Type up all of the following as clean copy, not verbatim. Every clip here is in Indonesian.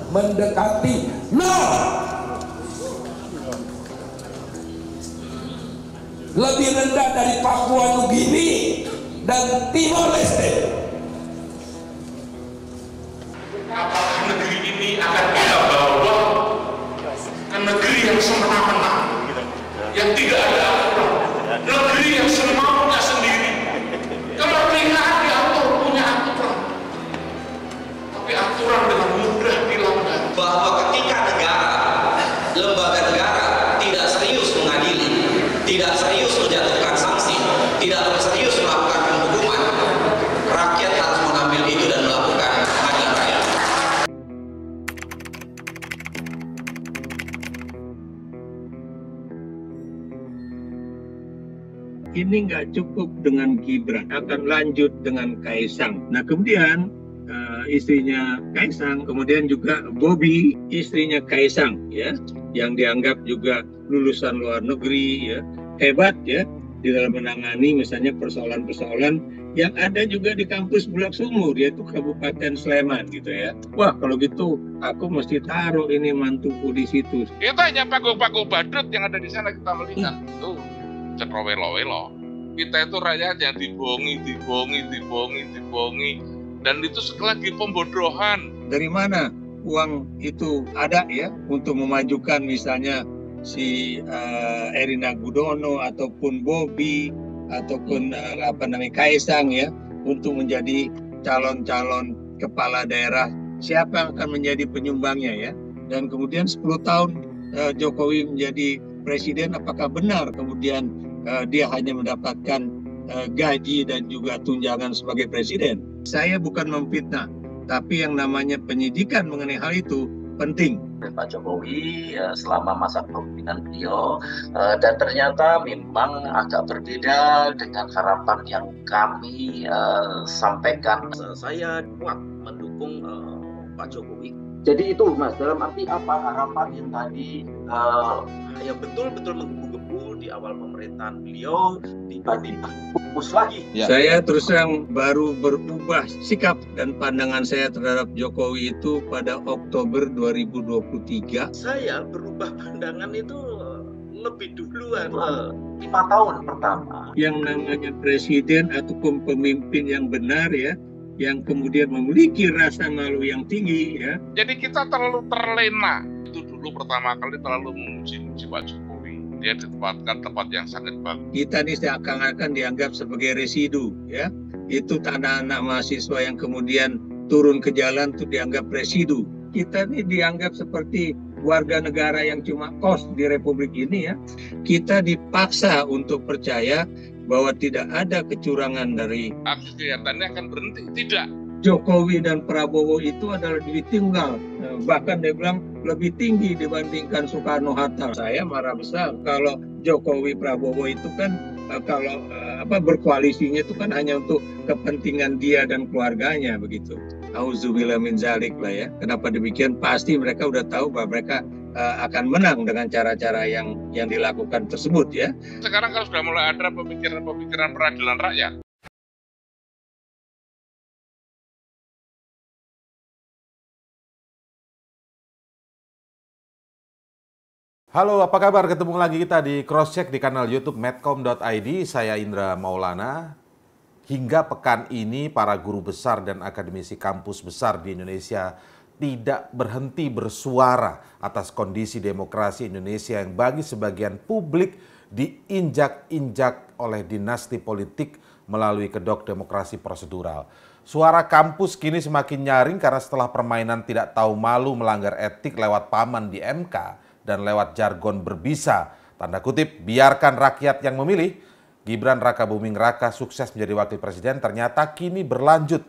mendekati nol. Lebih rendah dari Papua Nugini dan Timor Leste. Apakah negeri ini akan kita bawa ke negeri yang semena-mena, yang tidak ada aturan, negeri yang semaunya sendiri? Kemerdekaan diatur, punya aturan, tapi aturan dengan mudah dilanggar. Bahwa ketika lembaga negara tidak serius mengadili, tidak serius menjatuhkan sanksi, tidak serius melakukan penghukuman, rakyat harus mengambil itu dan melakukan pengadilan rakyat. Ini nggak cukup dengan Gibran, akan lanjut dengan Kaisang. Nah kemudian istrinya Kaisang, kemudian juga Bobi, istrinya Kaisang, ya, yang dianggap juga lulusan luar negeri, ya, hebat, ya, di dalam menangani misalnya persoalan-persoalan yang ada juga di kampus Bulak Sumur, yaitu Kabupaten Sleman, gitu ya. Wah kalau gitu aku mesti taruh ini mantuku di situ. Itu hanya paku-paku badut yang ada di sana kita melihat. Tuh, cekrowelo-welo. Kita itu rakyat yang dibohongi. Dan itu sekali lagi pembodohan. Dari mana uang itu ada, ya, untuk memajukan misalnya si Erina Gudono ataupun Bobi ataupun Kaisang, ya, untuk menjadi calon-calon kepala daerah. Siapa yang akan menjadi penyumbangnya, ya? Dan kemudian 10 tahun Jokowi menjadi presiden, apakah benar kemudian dia hanya mendapatkan gaji dan juga tunjangan sebagai presiden? Saya bukan memfitnah, tapi yang namanya penyidikan mengenai hal itu penting. Pak Jokowi selama masa kepemimpinan beliau, dan ternyata memang agak berbeda dengan harapan yang kami sampaikan. Saya kuat mendukung Pak Jokowi. Jadi itu Mas, dalam arti apa harapan yang tadi yang betul-betul menggebu-gebu di awal pemerintahan beliau tiba-tiba pupus lagi. Ya. Saya terus terang baru berubah sikap dan pandangan saya terhadap Jokowi itu pada Oktober 2023. Saya berubah pandangan itu lebih duluan, 5 tahun pertama. Yang namanya presiden ataupun pemimpin yang benar, ya, yang kemudian memiliki rasa malu yang tinggi, ya. Jadi kita terlalu terlena. Itu dulu pertama kali terlalu memuji Pak Jokowi. Dia ditempatkan tempat yang sangat bagus. Kita ini seakan-akan dianggap sebagai residu, ya. Itu anak-anak mahasiswa yang kemudian turun ke jalan itu dianggap residu. Kita ini dianggap seperti warga negara yang cuma kos di Republik ini, ya. Kita dipaksa untuk percaya bahwa tidak ada kecurangan dari aksi kegiatannya akan berhenti. Tidak. Jokowi dan Prabowo itu adalah duit tunggal. Bahkan dia bilang lebih tinggi dibandingkan Soekarno-Hatta. Saya marah besar kalau Jokowi Prabowo itu kan berkoalisinya itu kan hanya untuk kepentingan dia dan keluarganya, begitu. Auzubillah min zalik lah, ya. Kenapa demikian? Pasti mereka udah tahu bahwa mereka akan menang dengan cara-cara yang dilakukan tersebut, ya. Sekarang kalau sudah mulai ada pemikiran peradilan rakyat. Halo, apa kabar? Ketemu lagi kita di Crosscheck di kanal YouTube medcom.id. Saya Indra Maulana. Hingga pekan ini, para guru besar dan akademisi kampus besar di Indonesia tidak berhenti bersuara atas kondisi demokrasi Indonesia yang bagi sebagian publik diinjak-injak oleh dinasti politik melalui kedok demokrasi prosedural. Suara kampus kini semakin nyaring karena setelah permainan tidak tahu malu melanggar etik lewat paman di MK dan lewat jargon berbisa, tanda kutip, biarkan rakyat yang memilih, Gibran Rakabuming Raka sukses menjadi wakil presiden ternyata kini berlanjut.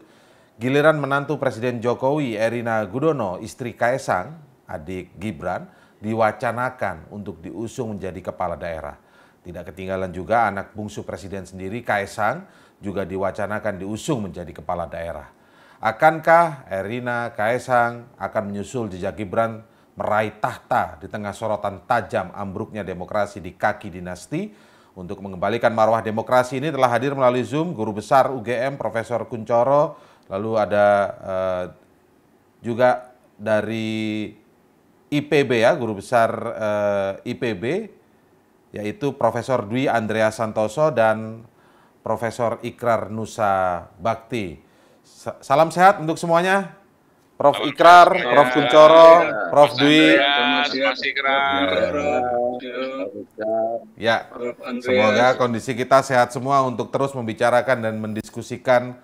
Giliran menantu Presiden Jokowi, Erina Gudono, istri Kaisang, adik Gibran, diwacanakan untuk diusung menjadi kepala daerah. Tidak ketinggalan juga anak bungsu presiden sendiri, Kaisang, juga diwacanakan diusung menjadi kepala daerah. Akankah Erina, Kaisang akan menyusul jejak Gibran meraih tahta di tengah sorotan tajam ambruknya demokrasi di kaki dinasti? Untuk mengembalikan marwah demokrasi ini telah hadir melalui Zoom Guru Besar UGM Profesor Kuncoro, lalu ada juga dari IPB ya, Guru Besar IPB, yaitu Profesor Dwi Andreas Santoso dan Profesor Ikrar Nusa Bakti. Salam sehat untuk semuanya. Prof. Salam Ikrar, sehat Prof. semuanya. Kuncoro, Prof. Mas Dwi. Andreas, Mas Ikrar. Ya, Prof. Andreas. semoga kondisi kita sehat semua untuk terus membicarakan dan mendiskusikan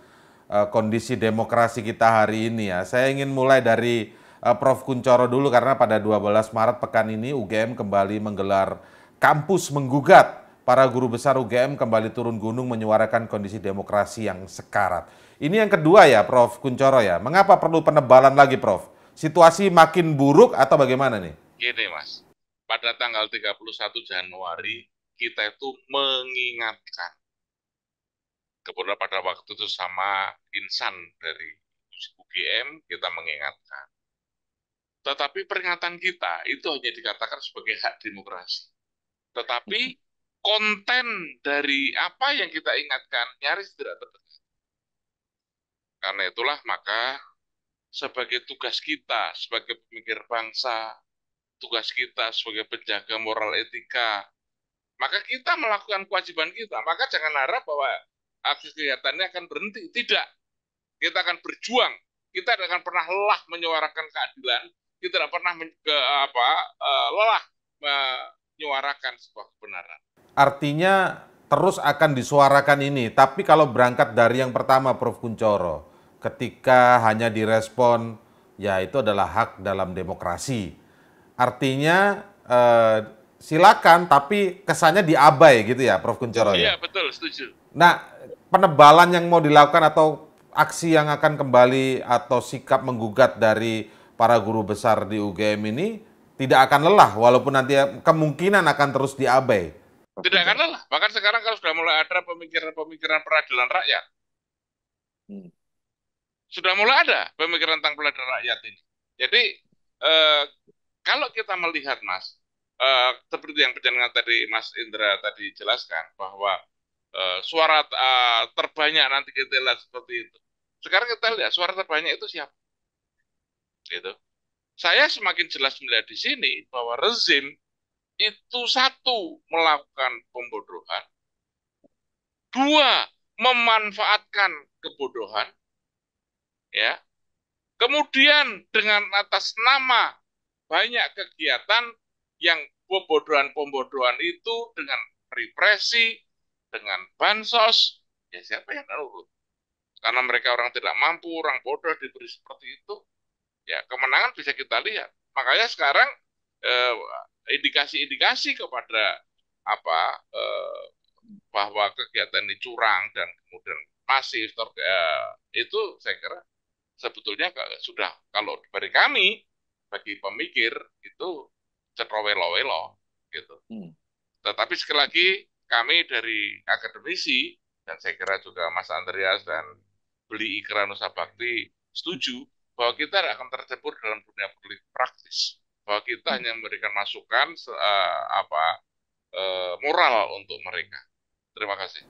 kondisi demokrasi kita hari ini ya. Saya ingin mulai dari Prof. Kuncoro dulu karena pada 12 Maret pekan ini UGM kembali menggelar kampus menggugat. Para guru besar UGM kembali turun gunung menyuarakan kondisi demokrasi yang sekarat. Ini yang kedua ya Prof. Kuncoro ya. Mengapa perlu penebalan lagi Prof? Situasi makin buruk atau bagaimana nih? Gini Mas, pada tanggal 31 Januari kita itu mengingatkan. Kemudian pada waktu itu sama insan dari UGM kita mengingatkan. Tetapi peringatan kita itu hanya dikatakan sebagai hak demokrasi. Tetapi konten dari apa yang kita ingatkan nyaris tidak terdengar. Karena itulah maka sebagai tugas kita sebagai pemikir bangsa, tugas kita sebagai penjaga moral etika, maka kita melakukan kewajiban kita. Maka jangan harap bahwa aksi kegiatannya akan berhenti. Tidak. Kita akan berjuang. Kita tidak akan pernah lelah menyuarakan keadilan. Kita tidak pernah lelah menyuarakan sebuah kebenaran. Artinya terus akan disuarakan ini. Tapi kalau berangkat dari yang pertama Prof. Kuncoro, ketika hanya direspon, ya itu adalah hak dalam demokrasi. Artinya silakan, tapi kesannya diabai gitu ya Prof. Kuncoro ya? Iya betul, setuju. Nah, penebalan yang mau dilakukan atau aksi yang akan kembali atau sikap menggugat dari para guru besar di UGM ini tidak akan lelah, walaupun nanti kemungkinan akan terus diabai. Tidak akan lelah. Bahkan sekarang kalau sudah mulai ada pemikiran-pemikiran peradilan rakyat. Sudah mulai ada pemikiran tentang peradilan rakyat ini. Jadi, kalau kita melihat, Mas, seperti yang penjelasan tadi Mas Indra tadi jelaskan, bahwa suara terbanyak nanti kita lihat seperti itu. Sekarang kita lihat suara terbanyak itu siapa? Gitu. Saya semakin jelas melihat di sini bahwa rezim itu satu, melakukan pembodohan. Dua, memanfaatkan kebodohan. Ya. Kemudian dengan atas nama banyak kegiatan yang pembodohan-pembodohan itu dengan represi, dengan bansos, ya siapa yang nurut? Karena mereka orang tidak mampu, orang bodoh diberi seperti itu, ya kemenangan bisa kita lihat. Makanya sekarang indikasi-indikasi kepada bahwa kegiatan ini curang dan kemudian masif itu saya kira sebetulnya sudah, kalau bagi kami, bagi pemikir itu cetrowelo-welo gitu. Tetapi sekali lagi kami dari akademisi dan saya kira juga Mas Andreas dan Beli Ikrar Nusa Bakti setuju bahwa kita akan tercebur dalam dunia politik praktis, bahwa kita hanya memberikan masukan moral untuk mereka. Terima kasih.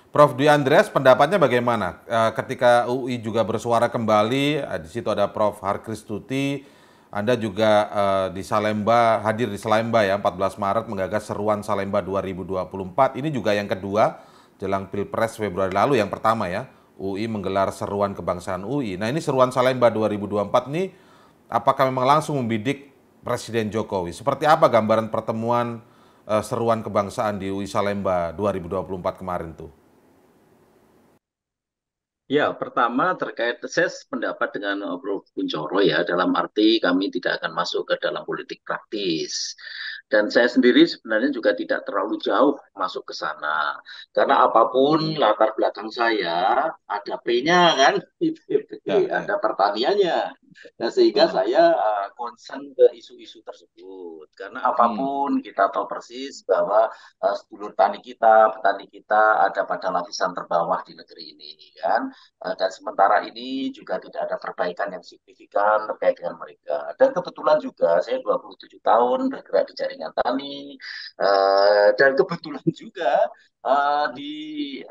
Prof. Dwi Andreas, pendapatnya bagaimana ketika UI juga bersuara kembali? Di situ ada Prof. Harkristuti, Anda juga di Salemba, hadir di Salemba ya, 14 Maret menggagas seruan Salemba 2024. Ini juga yang kedua jelang Pilpres Februari lalu, yang pertama ya, UI menggelar seruan kebangsaan UI. Nah ini seruan Salemba 2024 ini apakah memang langsung membidik Presiden Jokowi? Seperti apa gambaran pertemuan seruan kebangsaan di UI Salemba 2024 kemarin tuh? Ya, pertama terkait saya pendapat dengan Prof. Kuncoro ya, dalam arti kami tidak akan masuk ke dalam politik praktis. Dan saya sendiri sebenarnya juga tidak terlalu jauh masuk ke sana. Karena apapun latar belakang saya, ada P-nya kan, ada pertaniannya. Nah, sehingga saya concern ke isu-isu tersebut. Karena apapun kita tahu persis bahwa sedulur petani kita ada pada lapisan terbawah di negeri ini kan. Dan sementara ini juga tidak ada perbaikan yang signifikan terkait dengan mereka. Dan kebetulan juga saya 27 tahun bergerak di jaringan tani, dan kebetulan juga di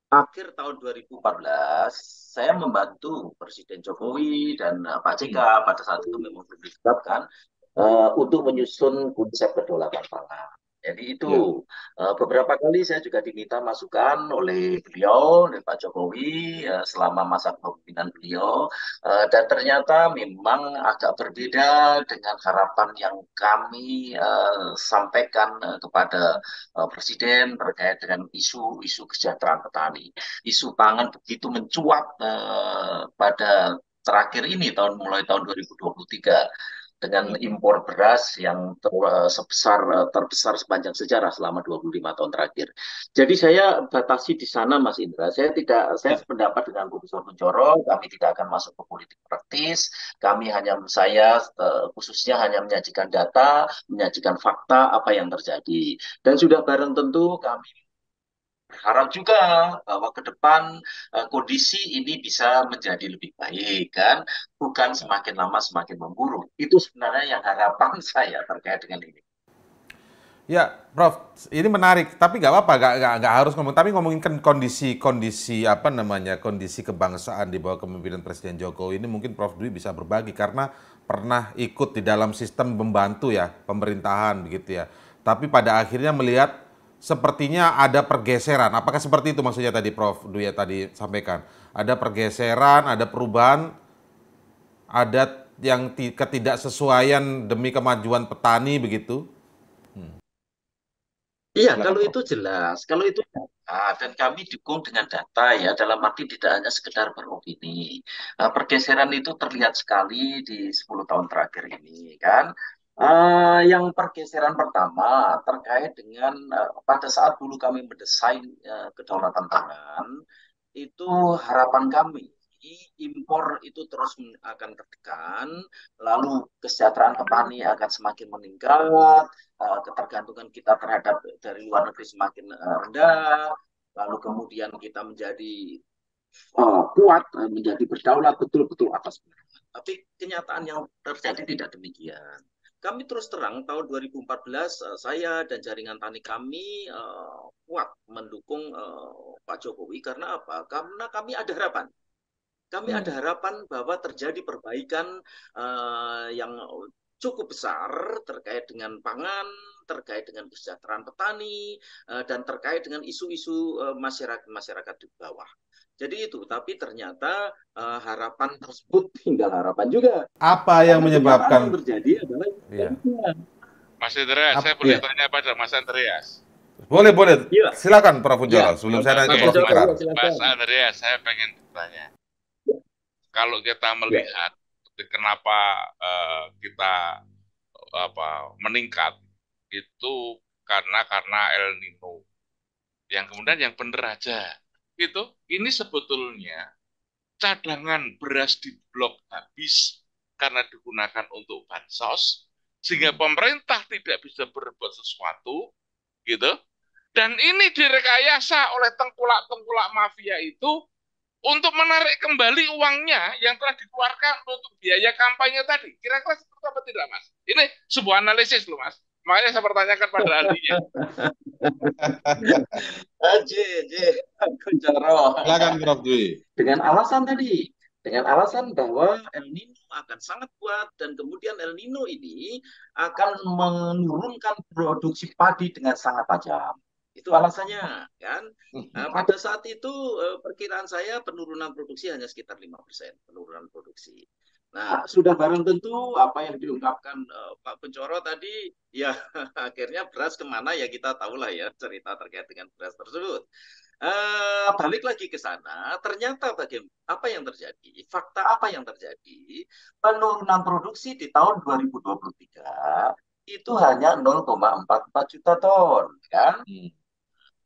akhir tahun 2014 saya membantu Presiden Jokowi dan Pak JK pada saat itu memang belum ditetapkan untuk menyusun konsep kedaulatan pangan. Jadi Ya. itu beberapa kali saya juga diminta masukan oleh beliau, oleh Pak Jokowi selama masa kepemimpinan beliau, dan ternyata memang agak berbeda dengan harapan yang kami sampaikan kepada Presiden terkait dengan isu-isu kesejahteraan petani. Isu pangan begitu mencuat pada terakhir ini mulai tahun 2023 dengan impor beras yang terbesar sepanjang sejarah selama 25 tahun terakhir. Jadi saya batasi di sana, Mas Indra. Saya sependapat dengan Profesor Kuncoro, kami tidak akan masuk ke politik praktis. Saya khususnya hanya menyajikan data, menyajikan fakta apa yang terjadi. Dan sudah barang tentu kami berharap juga bahwa ke depan kondisi ini bisa menjadi lebih baik kan, bukan semakin lama semakin memburuk. Itu sebenarnya yang harapan saya terkait dengan ini. Ya, Prof, ini menarik, tapi nggak apa-apa, nggak harus ngomong. Tapi ngomongin kan kondisi apa namanya, kondisi kebangsaan di bawah kepemimpinan Presiden Jokowi ini mungkin Prof Dwi bisa berbagi karena pernah ikut di dalam sistem membantu ya pemerintahan begitu ya. Tapi pada akhirnya melihat sepertinya ada pergeseran. Apakah seperti itu maksudnya tadi Prof Dwi ya tadi sampaikan? Ada pergeseran, ada perubahan, ada yang ketidaksesuaian demi kemajuan petani begitu? Iya, Silakan kalau Prof. itu jelas, kalau itu data, dan kami dukung dengan data ya, dalam arti tidak hanya sekedar beropini. Pergeseran itu terlihat sekali di 10 tahun terakhir ini, kan. Yang pergeseran pertama terkait dengan pada saat dulu kami mendesain kedaulatan pangan, itu harapan kami impor itu terus akan tertekan, lalu kesejahteraan petani akan semakin meningkat, ketergantungan kita terhadap dari luar negeri semakin rendah, lalu kemudian kita menjadi kuat, menjadi berdaulat betul-betul atas pangan. Tapi kenyataan yang terjadi tidak demikian. Kami terus terang tahun 2014 saya dan jaringan tani kami kuat mendukung Pak Jokowi karena apa? Karena kami ada harapan. Kami ada harapan bahwa terjadi perbaikan yang cukup besar terkait dengan pangan, terkait dengan kesejahteraan petani, dan terkait dengan isu-isu masyarakat di bawah. Jadi itu, tapi ternyata harapan tersebut tinggal harapan juga. Apa yang Karena kenyataan yang menyebabkan terjadi adalah iya. Mas Andreas, saya boleh tanya pada Mas Andreas. Boleh, boleh. Iya. Silakan Prof Kunchoro. Iya. Sebelum saya nanya ke Mas Prof Kunchoro, Ikrar. silakan. Mas Andreas, saya pengen tanya. Kalau kita melihat kenapa kita meningkat itu karena El Nino. Yang kemudian yang benar aja itu ini sebetulnya cadangan beras di blok habis karena digunakan untuk bansos sehingga pemerintah tidak bisa berbuat sesuatu gitu, dan ini direkayasa oleh tengkulak-tengkulak mafia itu untuk menarik kembali uangnya yang telah dikeluarkan untuk biaya kampanye tadi. Kira-kira seperti apa tidak, Mas? Ini sebuah analisis loh, Mas. Makanya saya pertanyakan pada ahlinya. Silakan Prof Dwi. Dengan alasan bahwa El Nino akan sangat kuat dan kemudian El Nino ini akan menurunkan produksi padi dengan sangat tajam. Itu alasannya, kan? Pada saat itu perkiraan saya penurunan produksi hanya sekitar 5% penurunan produksi. Nah, sudah barang tentu apa yang diungkapkan Pak Kunchoro tadi, ya akhirnya beras kemana ya kita tahulah ya cerita terkait dengan beras tersebut. Balik lagi ke sana, ternyata apa yang terjadi? Fakta apa yang terjadi? Penurunan produksi di tahun 2023 itu hanya 0,44 juta ton, kan?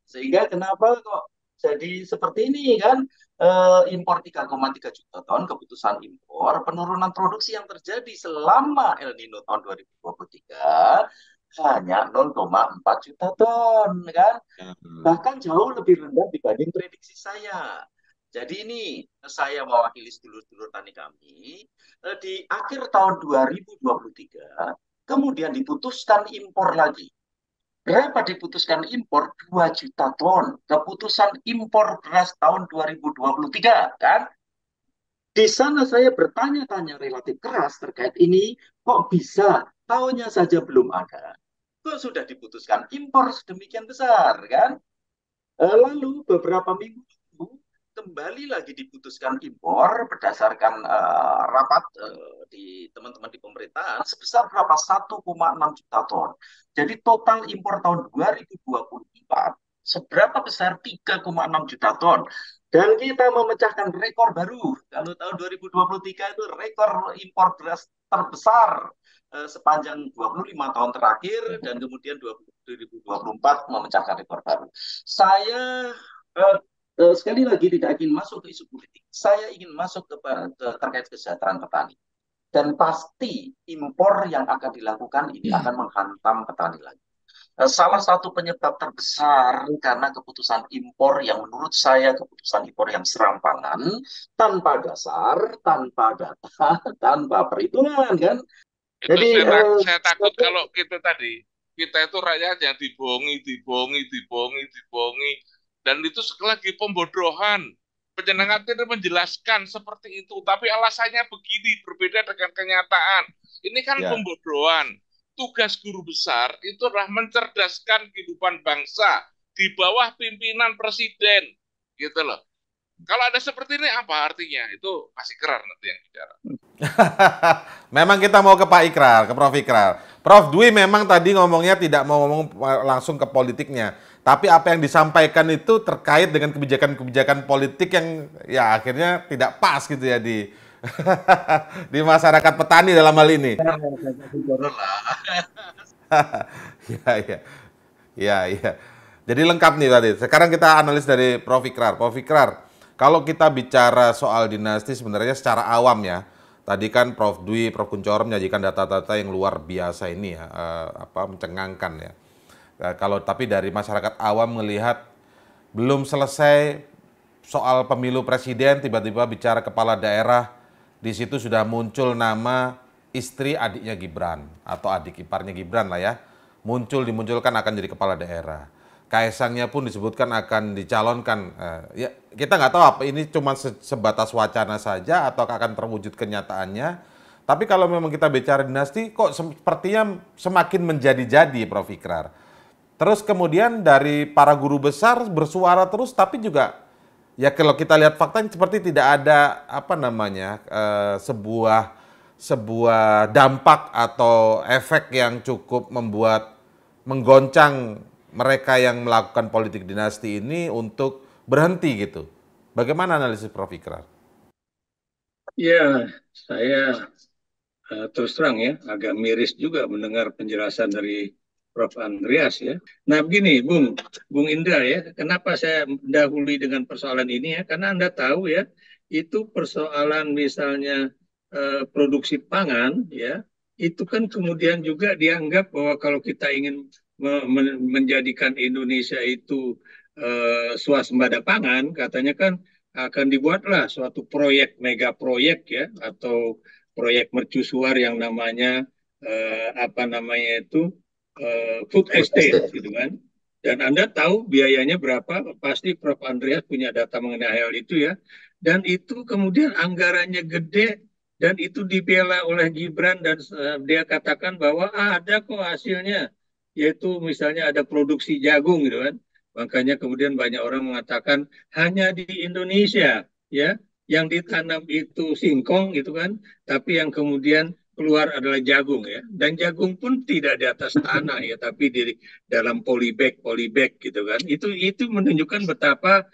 Sehingga kenapa kok jadi seperti ini kan? Impor 3,3 juta ton, keputusan impor, penurunan produksi yang terjadi selama El Nino tahun 2023 hanya 0,4 juta ton, kan? Bahkan jauh lebih rendah dibanding prediksi saya. Jadi ini saya mewakili sedulur-sedulur tani kami, di akhir tahun 2023, kemudian diputuskan impor lagi. Berapa diputuskan impor? 2 juta ton. Keputusan impor beras tahun 2023, kan? Di sana saya bertanya-tanya relatif keras terkait ini, kok bisa? Tahunnya saja belum ada. Kok sudah diputuskan impor sedemikian besar, kan? Lalu beberapa minggu lalu kembali lagi diputuskan impor berdasarkan rapat di teman-teman di pemerintahan sebesar berapa? 1,6 juta ton. Jadi total impor tahun 2024 seberapa besar? 3,6 juta ton. Dan kita memecahkan rekor baru. Kalau tahun 2023 itu rekor impor beras terbesar sepanjang 25 tahun terakhir, dan kemudian 2024 memecahkan rekor baru. Saya sekali lagi tidak ingin masuk ke isu politik. Saya ingin masuk terkait kesejahteraan petani. Dan pasti impor yang akan dilakukan ini akan menghantam petani lagi. Salah satu penyebab terbesar karena keputusan impor yang menurut saya keputusan impor yang serampangan, tanpa dasar, tanpa data, tanpa perhitungan, kan? Itu Jadi saya takut kalau kita itu rakyat yang dibohongi, dibohongi, dibohongi, dibohongi, dan itu sekali lagi pembodohan. Penyenangan itu menjelaskan seperti itu, tapi alasannya begini, berbeda dengan kenyataan. Ini kan Ya. pembodohan. Tugas guru besar itu adalah mencerdaskan kehidupan bangsa di bawah pimpinan presiden, gitu loh. Kalau ada seperti ini apa artinya? Itu masih kerar nanti yang bicara. Memang kita mau ke Pak Ikrar, ke Prof. Ikrar. Prof. Dwi memang tadi ngomongnya tidak mau ngomong langsung ke politiknya. Tapi apa yang disampaikan itu terkait dengan kebijakan-kebijakan politik yang ya akhirnya tidak pas gitu ya di di masyarakat petani dalam hal ini. Ya, ya. Ya, ya. Jadi lengkap nih tadi. Sekarang kita analis dari Prof. Ikrar. Prof. Ikrar, kalau kita bicara soal dinasti sebenarnya secara awam ya, tadi kan Prof. Dwi, Prof. Kuncoro menyajikan data-data yang luar biasa ini ya, mencengangkan ya. Kalau tapi dari masyarakat awam melihat belum selesai soal pemilu presiden, tiba-tiba bicara kepala daerah, di situ sudah muncul nama istri adiknya Gibran atau adik iparnya Gibran lah ya, dimunculkan akan jadi kepala daerah. Kaesangnya pun disebutkan akan dicalonkan. Ya kita nggak tahu apa ini cuma sebatas wacana saja atau akan terwujud kenyataannya. Tapi kalau memang kita bicara dinasti, kok sepertinya semakin menjadi-jadi, Prof. Ikrar. Terus kemudian dari para guru besar bersuara terus, tapi juga ya kalau kita lihat faktanya seperti tidak ada apa namanya sebuah dampak atau efek yang cukup membuat menggoncang mereka yang melakukan politik dinasti ini untuk berhenti gitu. Bagaimana analisis Prof. Ikrar? Ya, saya terus terang ya, agak miris juga mendengar penjelasan dari Prof. Andreas ya. Nah begini, Bung Indra ya, kenapa saya mendahului dengan persoalan ini ya? Karena Anda tahu ya, itu persoalan misalnya produksi pangan ya, itu kan kemudian juga dianggap bahwa kalau kita ingin menjadikan Indonesia itu swasembada pangan, katanya kan akan dibuatlah suatu proyek, mega proyek ya, atau proyek mercusuar yang namanya apa namanya itu food estate gitu kan. Dan Anda tahu biayanya berapa? Pasti Prof. Andreas punya data mengenai hal itu ya. Dan itu kemudian anggarannya gede dan itu dibela oleh Gibran dan dia katakan bahwa ada kok hasilnya, yaitu misalnya ada produksi jagung gitu kan. Makanya kemudian banyak orang mengatakan hanya di Indonesia ya yang ditanam itu singkong gitu kan, tapi yang kemudian keluar adalah jagung ya. Dan jagung pun tidak di atas tanah ya, tapi di dalam polybag gitu kan. Itu menunjukkan betapa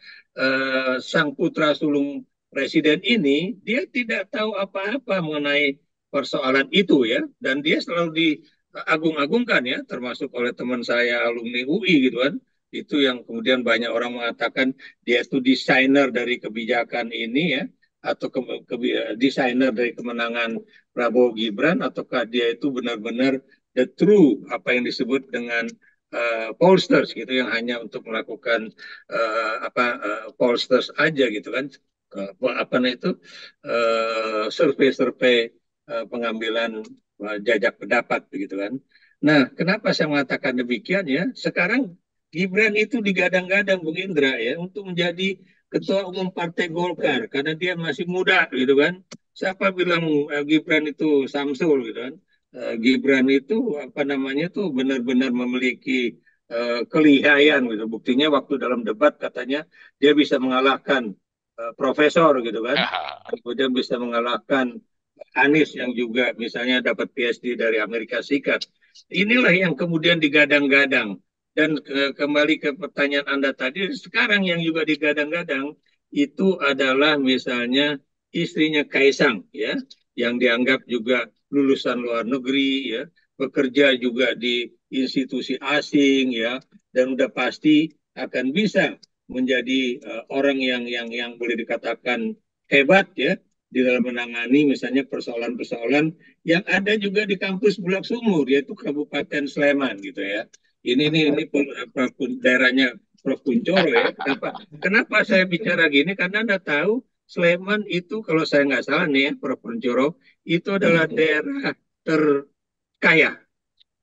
sang putra sulung presiden ini dia tidak tahu apa-apa mengenai persoalan itu ya, dan dia selalu diagung-agungkan ya, termasuk oleh teman saya alumni UI gitu kan. Itu yang kemudian banyak orang mengatakan dia itu desainer dari kebijakan ini ya, atau desainer dari kemenangan Prabowo Gibran, ataukah dia itu benar-benar the true apa yang disebut dengan pollsters gitu, yang hanya untuk melakukan pollsters aja gitu kan, apa itu survei-survei pengambilan jajak pendapat begitu kan. Nah, kenapa saya mengatakan demikian ya? Sekarang Gibran itu digadang-gadang Bung Indra ya untuk menjadi ketua umum Partai Golkar karena dia masih muda gitu kan. Siapa bilang Gibran itu Samsul gitu kan? Gibran itu apa namanya tuh benar-benar memiliki kelihayan gitu. Buktinya waktu dalam debat katanya dia bisa mengalahkan profesor gitu kan. Kemudian bisa mengalahkan Anies yang juga misalnya dapat PhD dari Amerika Serikat. Inilah yang kemudian digadang-gadang. Dan kembali ke pertanyaan Anda tadi, sekarang yang juga digadang-gadang itu adalah misalnya istrinya Kaisang ya, yang dianggap juga lulusan luar negeri ya, bekerja juga di institusi asing ya, dan udah pasti akan bisa menjadi orang yang boleh dikatakan hebat ya di dalam menangani misalnya persoalan-persoalan yang ada juga di kampus Bulak Sumur yaitu Kabupaten Sleman gitu ya. Ini daerahnya Prof. Kuncoro ya. Kenapa saya bicara gini? Karena Anda tahu Sleman itu kalau saya nggak salah nih ya, Prof. Kuncoro, itu adalah daerah terkaya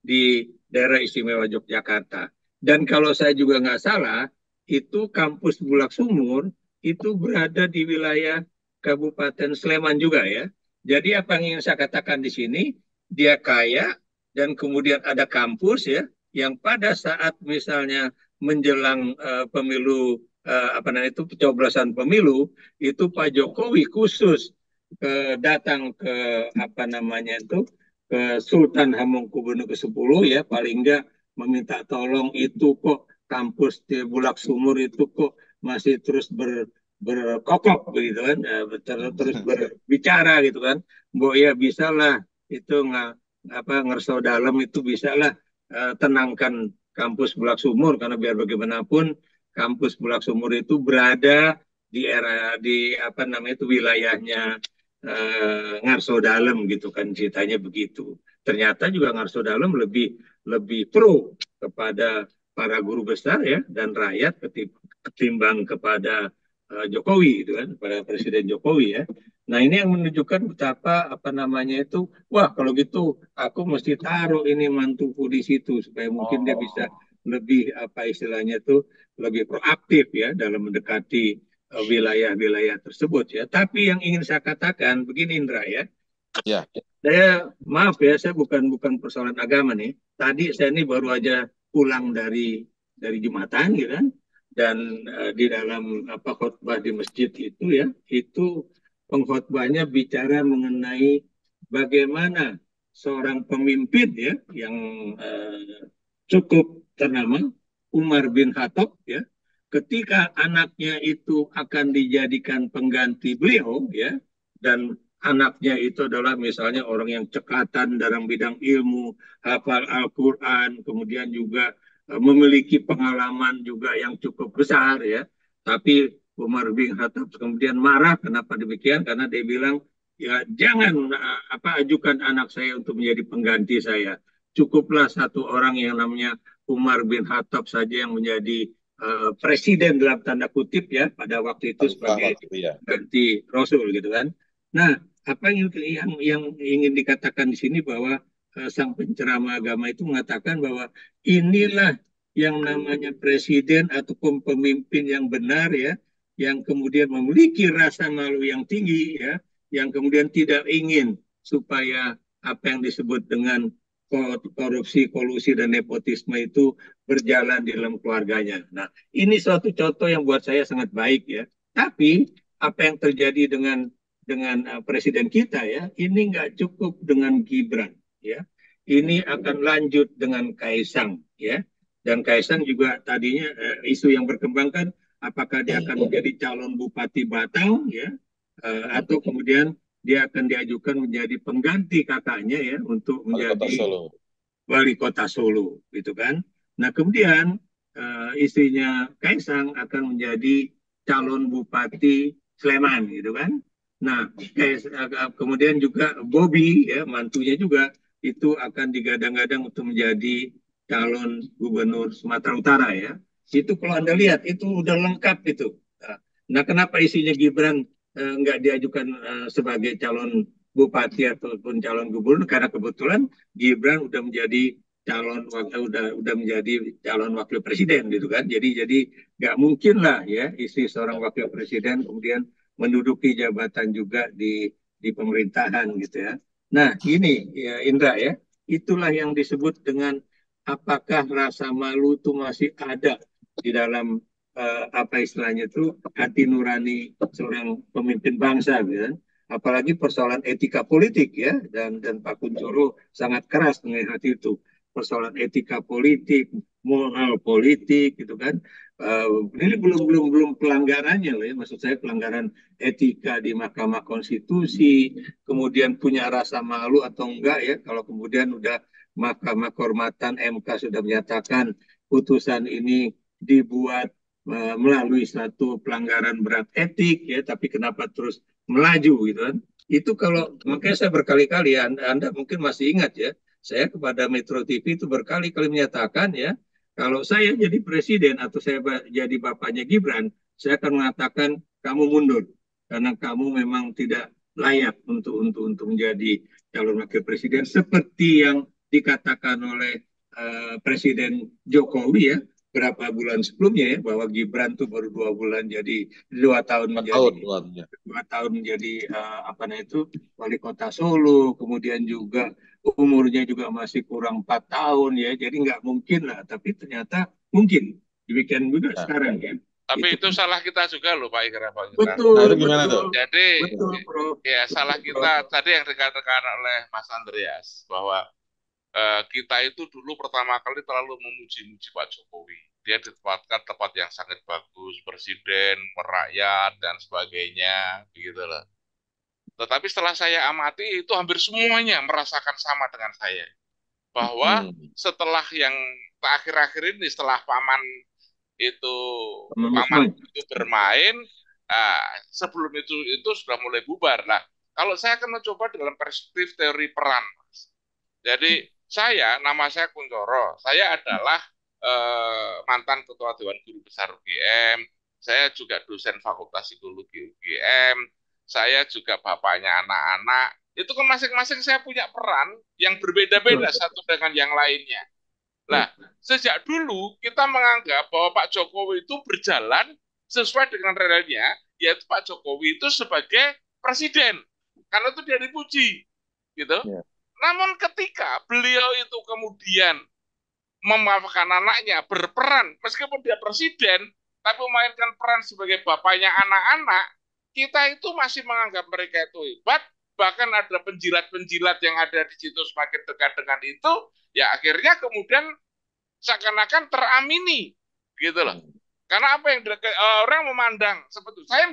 di daerah istimewa Yogyakarta. Dan kalau saya juga nggak salah, itu kampus Bulak Sumur itu berada di wilayah Kabupaten Sleman juga ya. Jadi apa yang ingin saya katakan di sini, dia kaya dan kemudian ada kampus ya, yang pada saat misalnya menjelang pemilu apa namanya itu pencoblosan pemilu itu Pak Jokowi khusus datang ke apa namanya itu ke Sultan Hamengkubuwono ke-10 ya paling enggak meminta tolong itu kok kampus di Bulak Sumur itu kok masih terus berkokok begitu kan terus berbicara gitu kan Mbok ya bisa lah itu nggak apa ngerso dalam itu bisa lah tenangkan kampus Bulak Sumur karena biar bagaimanapun kampus Bulak Sumur itu berada di era di apa namanya itu wilayahnya Ngarso Dalem gitu kan ceritanya begitu. Ternyata juga Ngarso Dalem lebih pro kepada para guru besar ya dan rakyat ketimbang kepada Jokowi gitu kan, pada Presiden Jokowi ya. Nah ini yang menunjukkan betapa apa namanya itu, wah kalau gitu aku mesti taruh ini mantuku di situ supaya mungkin dia bisa lebih apa istilahnya itu lebih proaktif ya dalam mendekati wilayah-wilayah tersebut ya. Tapi yang ingin saya katakan begini Indra ya. Ya. Saya maaf ya, saya bukan persoalan agama nih. Tadi saya ini baru aja pulang dari Jumatan gitu kan. Dan di dalam apa khotbah di masjid itu ya, itu pengkhotbahnya bicara mengenai bagaimana seorang pemimpin ya yang cukup ternama Umar bin Khattab ya, ketika anaknya itu akan dijadikan pengganti beliau ya, dan anaknya itu adalah misalnya orang yang cekatan dalam bidang ilmu, hafal Al-Quran, kemudian juga memiliki pengalaman juga yang cukup besar ya. Tapi Umar bin Khattab kemudian marah kenapa demikian? Karena dia bilang ya jangan ajukan anak saya untuk menjadi pengganti saya. Cukuplah satu orang yang namanya Umar bin Khattab saja yang menjadi presiden dalam tanda kutip ya pada waktu itu sebagai ganti Rasul gitu kan. Nah, apa yang ingin dikatakan di sini bahwa sang penceramah agama itu mengatakan bahwa inilah yang namanya presiden ataupun pemimpin yang benar ya, yang kemudian memiliki rasa malu yang tinggi ya, yang kemudian tidak ingin supaya apa yang disebut dengan korupsi, kolusi dan nepotisme itu berjalan di dalam keluarganya. Nah, ini suatu contoh yang buat saya sangat baik ya. Tapi apa yang terjadi dengan presiden kita ya, ini nggak cukup dengan Gibran ya. Ini akan lanjut dengan Kaisang ya. Dan Kaisang juga tadinya isu yang berkembang kan apakah dia akan menjadi calon Bupati Batang ya atau kemudian dia akan diajukan menjadi pengganti kakaknya ya untuk menjadi wali kota Solo gitu kan. Nah, kemudian istrinya Kaisang akan menjadi calon Bupati Sleman gitu kan. Nah, kemudian juga Bobi ya mantunya juga itu akan digadang-gadang untuk menjadi calon gubernur Sumatera Utara ya. Itu kalau Anda lihat itu udah lengkap itu. Nah, kenapa isinya Gibran nggak diajukan sebagai calon bupati ataupun calon gubernur, karena kebetulan Gibran udah menjadi udah menjadi calon wakil presiden gitu kan. Jadi nggak mungkin lah ya istri seorang wakil presiden kemudian menduduki jabatan juga di pemerintahan gitu ya. Nah, ini ya Indra ya, itulah yang disebut dengan apakah rasa malu itu masih ada di dalam apa istilahnya itu hati nurani seorang pemimpin bangsa gitu kan. Apalagi persoalan etika politik ya, dan Pak Kunchoro sangat keras mengenai hati itu, persoalan etika politik, moral politik gitu kan. Ini belum pelanggarannya loh ya, maksud saya pelanggaran etika di Mahkamah Konstitusi, kemudian punya rasa malu atau enggak ya kalau kemudian udah Mahkamah Kehormatan MK sudah menyatakan putusan ini dibuat melalui satu pelanggaran berat etik ya, tapi kenapa terus melaju gitu kan. Itu kalau makanya saya berkali-kali Anda mungkin masih ingat ya, saya kepada Metro TV itu berkali-kali menyatakan ya, kalau saya jadi presiden atau saya jadi bapaknya Gibran, saya akan mengatakan kamu mundur karena kamu memang tidak layak untuk menjadi calon wakil presiden seperti yang dikatakan oleh Presiden Jokowi ya berapa bulan sebelumnya ya, bahwa Gibran tuh baru 2 bulan jadi 2 tahun menjadi 2 tahun menjadi apa namanya itu wali kota Solo, kemudian juga umurnya juga masih kurang 4 tahun ya, jadi nggak mungkin lah, tapi ternyata mungkin demikian juga sekarang ya. Tapi itu salah kita juga loh Pak Ikra. Betul. Nah, itu gimana tuh? Jadi betul, Prof. ya salah kita tadi yang dikatakan oleh Mas Andreas bahwa kita itu dulu pertama kali terlalu memuji-muji Pak Jokowi. Dia ditempatkan tempat yang sangat bagus, presiden, merakyat, dan sebagainya, begitu lah. Tetapi setelah saya amati, itu hampir semuanya merasakan sama dengan saya. Bahwa setelah yang akhir-akhir ini, setelah paman itu bermain, sebelum itu sudah mulai bubar. Nah, kalau saya akan mencoba dalam perspektif teori peran, Mas. Jadi nama saya Kunchoro, saya adalah mantan Ketua Dewan Guru Besar UGM, saya juga dosen Fakultas Psikologi UGM, saya juga bapaknya anak-anak, itu kan masing-masing saya punya peran yang berbeda-beda satu dengan yang lainnya. Nah, sejak dulu kita menganggap bahwa Pak Jokowi itu berjalan sesuai dengan relnya, yaitu Pak Jokowi itu sebagai presiden, karena itu dia dipuji, gitu. Namun ketika beliau itu kemudian memaafkan anaknya, berperan, meskipun dia presiden, tapi memainkan peran sebagai bapaknya anak-anak, kita itu masih menganggap mereka itu hebat, bahkan ada penjilat-penjilat yang ada di situ semakin dekat dengan itu, ya akhirnya kemudian seakan-akan teramini, gitu loh. Karena apa yang orang memandang, seperti saya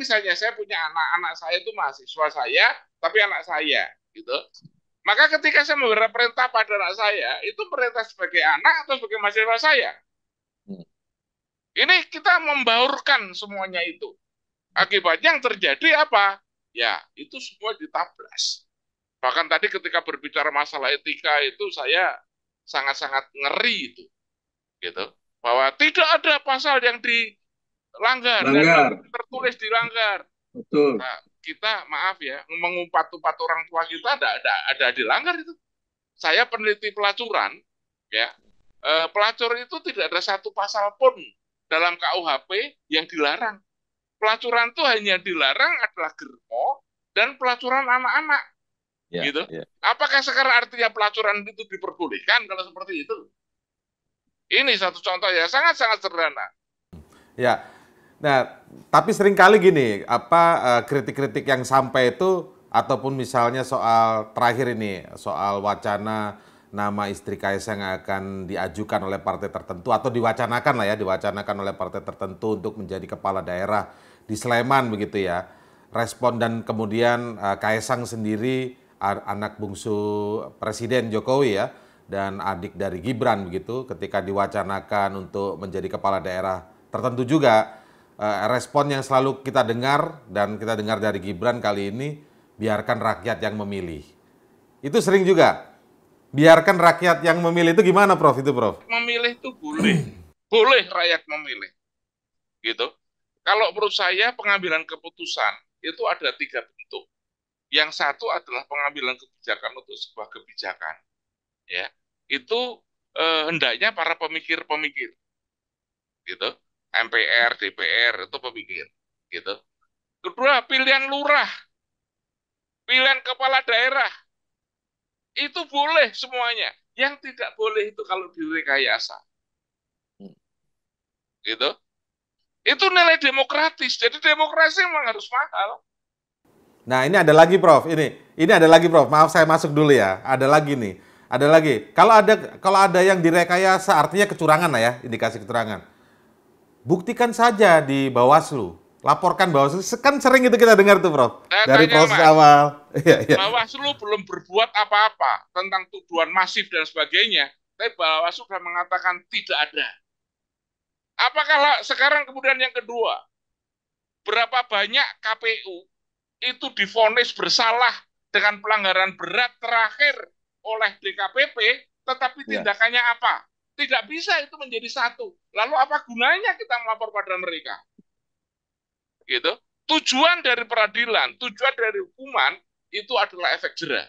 punya anak saya itu mahasiswa saya, tapi anak saya, gitu. Maka ketika saya memberi perintah pada anak saya, itu perintah sebagai anak atau sebagai mahasiswa saya. Ini kita membaurkan semuanya itu. Akibatnya yang terjadi apa? Ya, itu semua ditabras. Bahkan tadi ketika berbicara masalah etika itu saya sangat-sangat ngeri itu. Gitu. Bahwa tidak ada pasal yang dilanggar, dan tertulis dilanggar. Betul. Nah, kita maaf ya, mengumpat-umpat orang tua kita ada dilanggar itu. Saya peneliti pelacuran, ya, pelacur itu tidak ada satu pasal pun dalam KUHP yang dilarang. Pelacuran itu hanya dilarang adalah germo dan pelacuran anak-anak, gitu. Apakah sekarang artinya pelacuran itu diperbolehkan kalau seperti itu? Ini satu contoh ya, sangat-sangat sederhana. Ya. Nah, tapi seringkali gini, kritik-kritik yang sampai itu, ataupun misalnya soal terakhir ini, soal wacana nama istri Kaisang yang akan diajukan oleh partai tertentu, atau diwacanakan lah ya, diwacanakan oleh partai tertentu untuk menjadi kepala daerah di Sleman begitu ya. Respon dan kemudian Kaisang sendiri, anak bungsu Presiden Jokowi ya, dan adik dari Gibran begitu, ketika diwacanakan untuk menjadi kepala daerah tertentu juga, respon yang selalu kita dengar dan kita dengar dari Gibran kali ini, biarkan rakyat yang memilih. Itu sering juga. Biarkan rakyat yang memilih itu gimana, Prof? Itu, Prof? Memilih itu boleh. Boleh rakyat memilih. Gitu. Kalau menurut saya pengambilan keputusan itu ada 3 bentuk. Yang satu adalah pengambilan kebijakan untuk sebuah kebijakan. Ya, itu hendaknya para pemikir-pemikir, gitu. MPR, DPR itu pemikir, gitu. Kedua, pilihan lurah, pilihan kepala daerah, itu boleh semuanya. Yang tidak boleh itu kalau direkayasa, gitu. Itu nilai demokratis. Jadi demokrasi memang harus mahal. Nah, ini ada lagi, Prof. Ini ada lagi, Prof. Maaf saya masuk dulu ya. Ada lagi nih. Ada lagi. Kalau ada yang direkayasa, artinya kecurangan lah ya, indikasi kecurangan. Buktikan saja di Bawaslu. Laporkan Bawaslu. Kan sering itu kita dengar tuh, Prof. Dari proses awal. Bawaslu belum berbuat apa-apa tentang tuduhan masif dan sebagainya. Tapi Bawaslu sudah mengatakan tidak ada. Apakah sekarang kemudian yang kedua, berapa banyak KPU itu divonis bersalah dengan pelanggaran berat terakhir oleh DKPP, tetapi tindakannya apa? Tidak bisa itu menjadi satu. Lalu apa gunanya kita melapor pada mereka? Gitu. Tujuan dari peradilan, tujuan dari hukuman itu adalah efek jera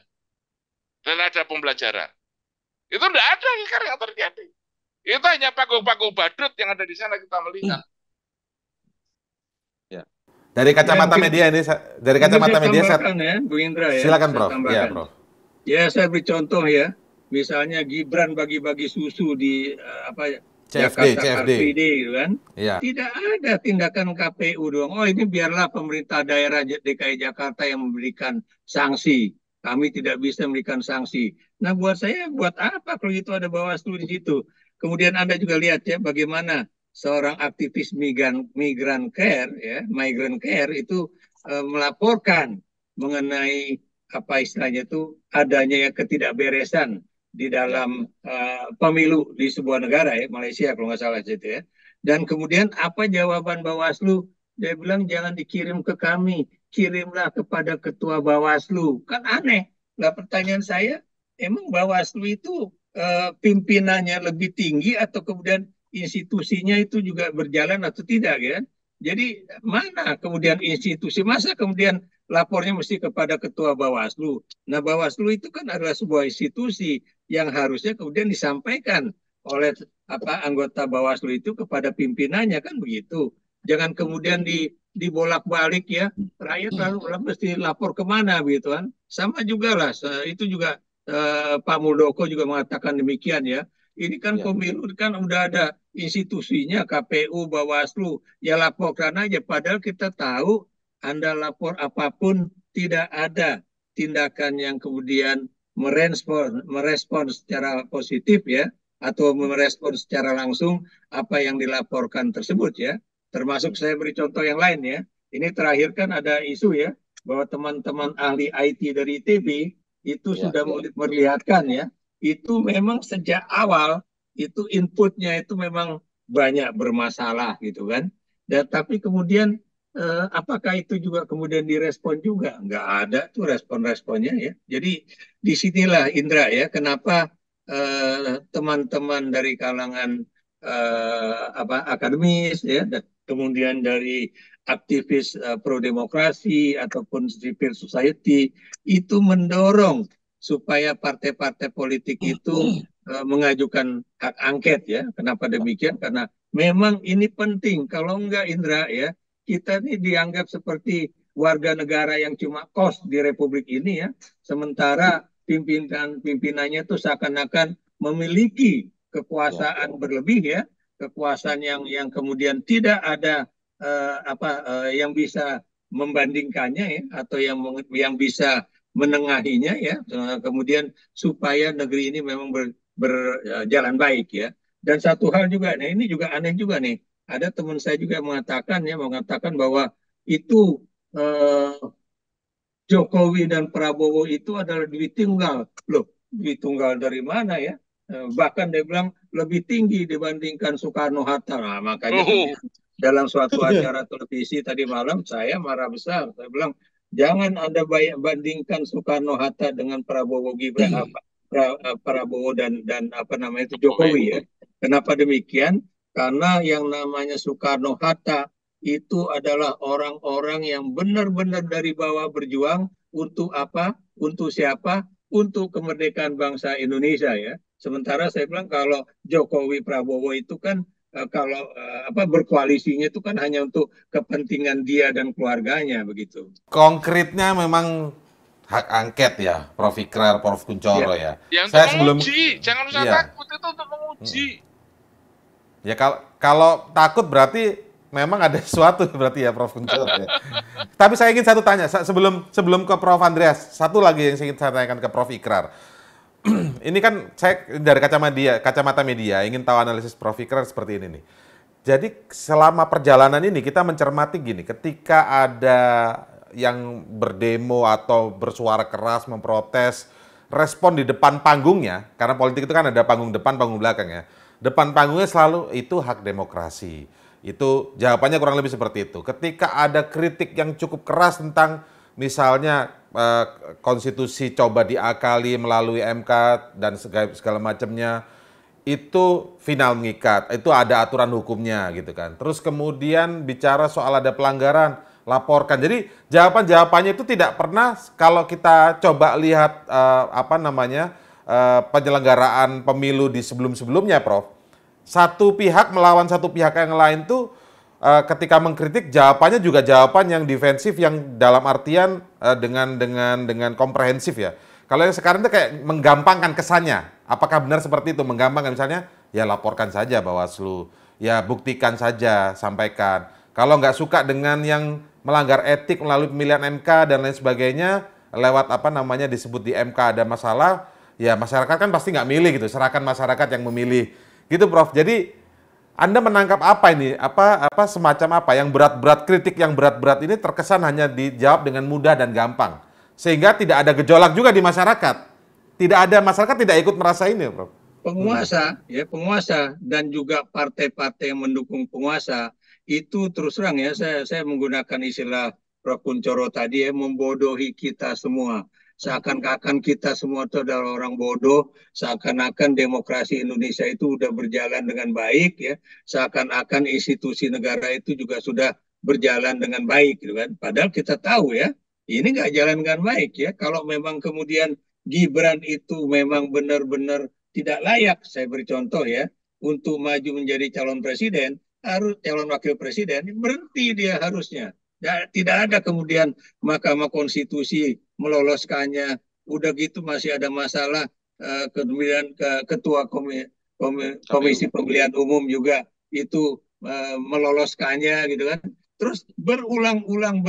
dan ada pembelajaran. Itu tidak ada sekarang yang terjadi. Itu hanya paku-paku badut yang ada di sana kita melihat. Dari kacamata media ini, dari kacamata media saya ya, Bu Indra ya. Silakan, Prof. Ya, Prof. Ya, saya beri contoh ya. Misalnya Gibran bagi-bagi susu di Jakarta Car Free Day, gitu kan? Ya. Tidak ada tindakan KPU dong. Oh, ini biarlah pemerintah daerah DKI Jakarta yang memberikan sanksi. Kami tidak bisa memberikan sanksi. Nah, buat saya, buat apa kalau itu ada Bawaslu di situ? Kemudian Anda juga lihat ya bagaimana seorang aktivis migrant care itu melaporkan mengenai apa istilahnya itu adanya ketidakberesan di dalam pemilu di sebuah negara ya, Malaysia kalau nggak salah itu ya. Dan kemudian apa jawaban Bawaslu? Dia bilang jangan dikirim ke kami, kirimlah kepada ketua Bawaslu. Kan aneh. Nah, pertanyaan saya, emang Bawaslu itu pimpinannya lebih tinggi atau kemudian institusinya itu juga berjalan atau tidak ya? Jadi mana kemudian institusi, masa kemudian lapornya mesti kepada ketua Bawaslu. Nah, Bawaslu itu kan adalah sebuah institusi yang harusnya kemudian disampaikan oleh anggota Bawaslu itu kepada pimpinannya, kan begitu. Jangan kemudian dibolak-balik ya, rakyat lalu mesti lapor kemana gitu kan. Sama juga lah, itu juga Pak Muldoko juga mengatakan demikian ya. Ini kan pemilu kan udah ada institusinya, KPU, Bawaslu, ya laporkan aja. Padahal kita tahu Anda lapor apapun tidak ada tindakan yang kemudian merespon secara positif ya, atau merespon secara langsung apa yang dilaporkan tersebut ya. Termasuk saya beri contoh yang lain ya. Ini terakhir kan ada isu ya, bahwa teman-teman ahli IT dari ITB itu sudah memperlihatkan ya, itu memang sejak awal itu inputnya itu memang banyak bermasalah gitu kan. Dan tapi kemudian apakah itu juga kemudian direspon juga? Nggak ada tuh respon-responnya ya. Jadi disinilah Indra ya, kenapa teman-teman dari kalangan akademis ya, dan kemudian dari aktivis pro-demokrasi ataupun civil society itu mendorong supaya partai-partai politik itu mengajukan hak angket ya. Kenapa demikian? Karena memang ini penting. Kalau enggak Indra ya, kita ini dianggap seperti warga negara yang cuma kos di Republik ini ya. Sementara pimpinannya itu seakan-akan memiliki kekuasaan berlebih ya, kekuasaan yang kemudian tidak ada yang bisa membandingkannya ya, atau yang bisa menengahinya ya, kemudian supaya negeri ini memang berjalan baik ya. Dan satu hal juga, nah ini juga aneh juga nih, ada teman saya juga mengatakan bahwa itu Jokowi dan Prabowo itu adalah duit tunggal. Loh, duit tunggal dari mana ya? Bahkan dia bilang lebih tinggi dibandingkan Soekarno-Hatta. Nah, makanya dalam suatu acara televisi tadi malam saya marah besar. Saya bilang jangan Anda bandingkan Soekarno-Hatta dengan Prabowo Gibran, Prabowo dan Jokowi ya. Kenapa demikian? Karena yang namanya Soekarno-Hatta itu adalah orang-orang yang benar-benar dari bawah berjuang untuk apa, untuk siapa, untuk kemerdekaan bangsa Indonesia ya. Sementara saya bilang kalau Jokowi Prabowo itu kan kalau berkoalisinya itu kan hanya untuk kepentingan dia dan keluarganya begitu. Konkretnya memang hak angket ya, Prof. Ikrar, Prof. Kuncoro ya. Ya untuk Saya sebelum menguji, jangan usah Iya. takut, itu untuk menguji. Ya kalau takut berarti memang ada sesuatu berarti ya, Prof. Kuncoro ya. Tapi saya ingin satu tanya sebelum ke Prof. Andreas, satu lagi yang ingin saya tanyakan ke Prof. Ikrar. Ini kan saya dari kacamata media ingin tahu analisis Prof. Ikrar seperti ini nih. Jadi selama perjalanan ini kita mencermati gini, ketika ada yang berdemo atau bersuara keras memprotes, respon di depan panggungnya, karena politik itu kan ada panggung depan, panggung belakang ya. Depan panggungnya selalu itu hak demokrasi. Itu jawabannya kurang lebih seperti itu. Ketika ada kritik yang cukup keras tentang misalnya konstitusi coba diakali melalui MK dan segala macamnya, itu final mengikat, itu ada aturan hukumnya gitu kan. Terus kemudian bicara soal ada pelanggaran, laporkan. Jadi jawabannya itu tidak pernah kalau kita coba lihat penyelenggaraan pemilu di sebelum-sebelumnya, Prof. Satu pihak melawan satu pihak yang lain tuh ketika mengkritik jawabannya juga jawaban yang defensif yang dalam artian dengan komprehensif ya. Kalau yang sekarang itu kayak menggampangkan kesannya. Apakah benar seperti itu? Menggampangkan misalnya, ya laporkan saja Bawaslu, ya buktikan saja, sampaikan. Kalau nggak suka dengan yang melanggar etik melalui pemilihan MK dan lain sebagainya, lewat disebut di MK ada masalah, ya masyarakat kan pasti nggak milih gitu. Serahkan masyarakat yang memilih, gitu Prof. Jadi Anda menangkap apa ini? Semacam apa yang berat-berat, kritik yang berat-berat ini terkesan hanya dijawab dengan mudah dan gampang, sehingga tidak ada gejolak juga di masyarakat. Masyarakat tidak ikut merasa ini, Prof. Penguasa dan juga partai-partai yang mendukung penguasa itu terus terang ya, saya menggunakan istilah Prof. Kuncoro tadi ya, membodohi kita semua. Seakan-akan kita semua itu adalah orang bodoh, seakan-akan demokrasi Indonesia itu sudah berjalan dengan baik ya, seakan-akan institusi negara itu juga sudah berjalan dengan baik gitu kan. Padahal kita tahu ya, ini nggak jalan dengan baik ya. Kalau memang kemudian Gibran itu memang benar-benar tidak layak, saya beri contoh ya, untuk maju menjadi calon presiden, harus calon wakil presiden, berhenti dia harusnya. Tidak ada kemudian Mahkamah Konstitusi meloloskannya. Udah gitu masih ada masalah kemudian ketua Komisi Pemilihan Umum juga itu meloloskannya gitu kan. Terus berulang-ulang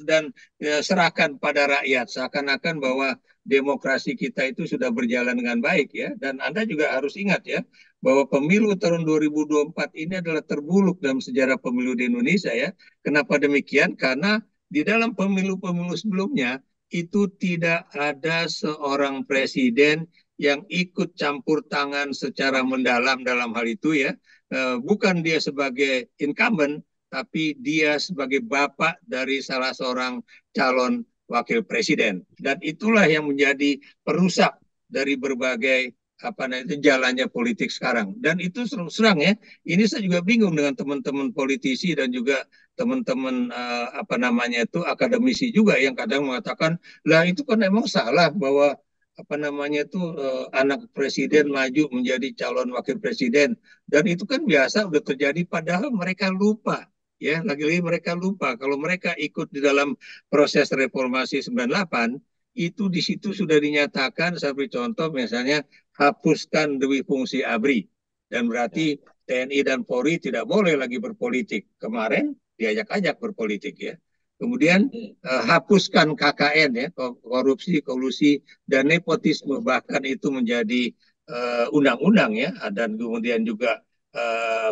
dan serahkan pada rakyat, seakan-akan bahwa demokrasi kita itu sudah berjalan dengan baik ya. Dan Anda juga harus ingat ya, bahwa pemilu tahun 2024 ini adalah terburuk dalam sejarah pemilu di Indonesia ya. Kenapa demikian? Karena di dalam pemilu-pemilu sebelumnya itu tidak ada seorang presiden yang ikut campur tangan secara mendalam dalam hal itu ya. Bukan dia sebagai incumbent, tapi dia sebagai bapak dari salah seorang calon wakil presiden. Dan itulah yang menjadi perusak dari berbagai jalannya politik sekarang. Dan itu serang ya, ini saya juga bingung dengan teman-teman politisi dan juga teman-teman akademisi juga yang kadang mengatakan, lah itu kan emang salah bahwa anak presiden maju menjadi calon wakil presiden, dan itu kan biasa udah terjadi, padahal mereka lupa ya, lagi-lagi mereka lupa kalau mereka ikut di dalam proses reformasi 98 itu di situ sudah dinyatakan, saya beri contoh misalnya, hapuskan dui fungsi ABRI, dan berarti TNI dan Polri tidak boleh lagi berpolitik. Kemarin diajak-ajak berpolitik ya. Kemudian hapuskan KKN ya, korupsi, kolusi, dan nepotisme, bahkan itu menjadi undang-undang ya, dan kemudian juga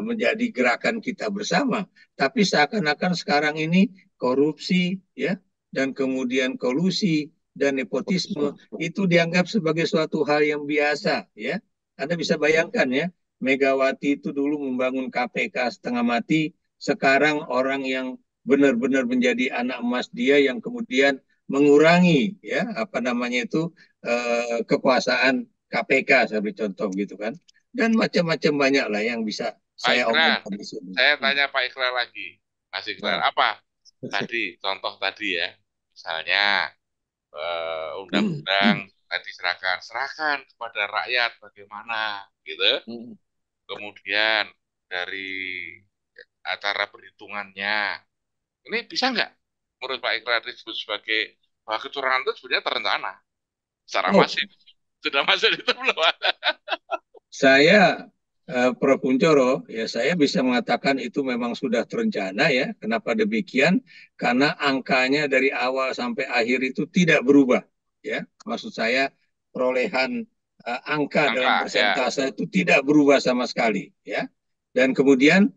menjadi gerakan kita bersama. Tapi seakan-akan sekarang ini korupsi ya, dan kemudian kolusi dan nepotisme itu dianggap sebagai suatu hal yang biasa ya. Anda bisa bayangkan ya, Megawati itu dulu membangun KPK setengah mati, sekarang orang yang benar-benar menjadi anak emas dia yang kemudian mengurangi ya kekuasaan KPK, saya beri contoh gitu kan, dan macam-macam banyak lah yang bisa saya omongkan di sini. Saya tanya Pak Ikrar lagi, Mas Ikrar, apa tadi contoh tadi ya, misalnya undang-undang tadi serahkan kepada rakyat bagaimana gitu. Kemudian dari acara perhitungannya ini bisa nggak menurut Pak Ikrar disebut sebagai bahwa kecurangan itu sebenarnya terencana secara masif, sudah masuk itu belum? Saya Prof. Kunchoro, ya saya bisa mengatakan itu memang sudah terencana ya. Kenapa demikian? Karena angkanya dari awal sampai akhir itu tidak berubah ya. Maksud saya perolehan angka dalam persentase itu tidak berubah sama sekali ya. Dan kemudian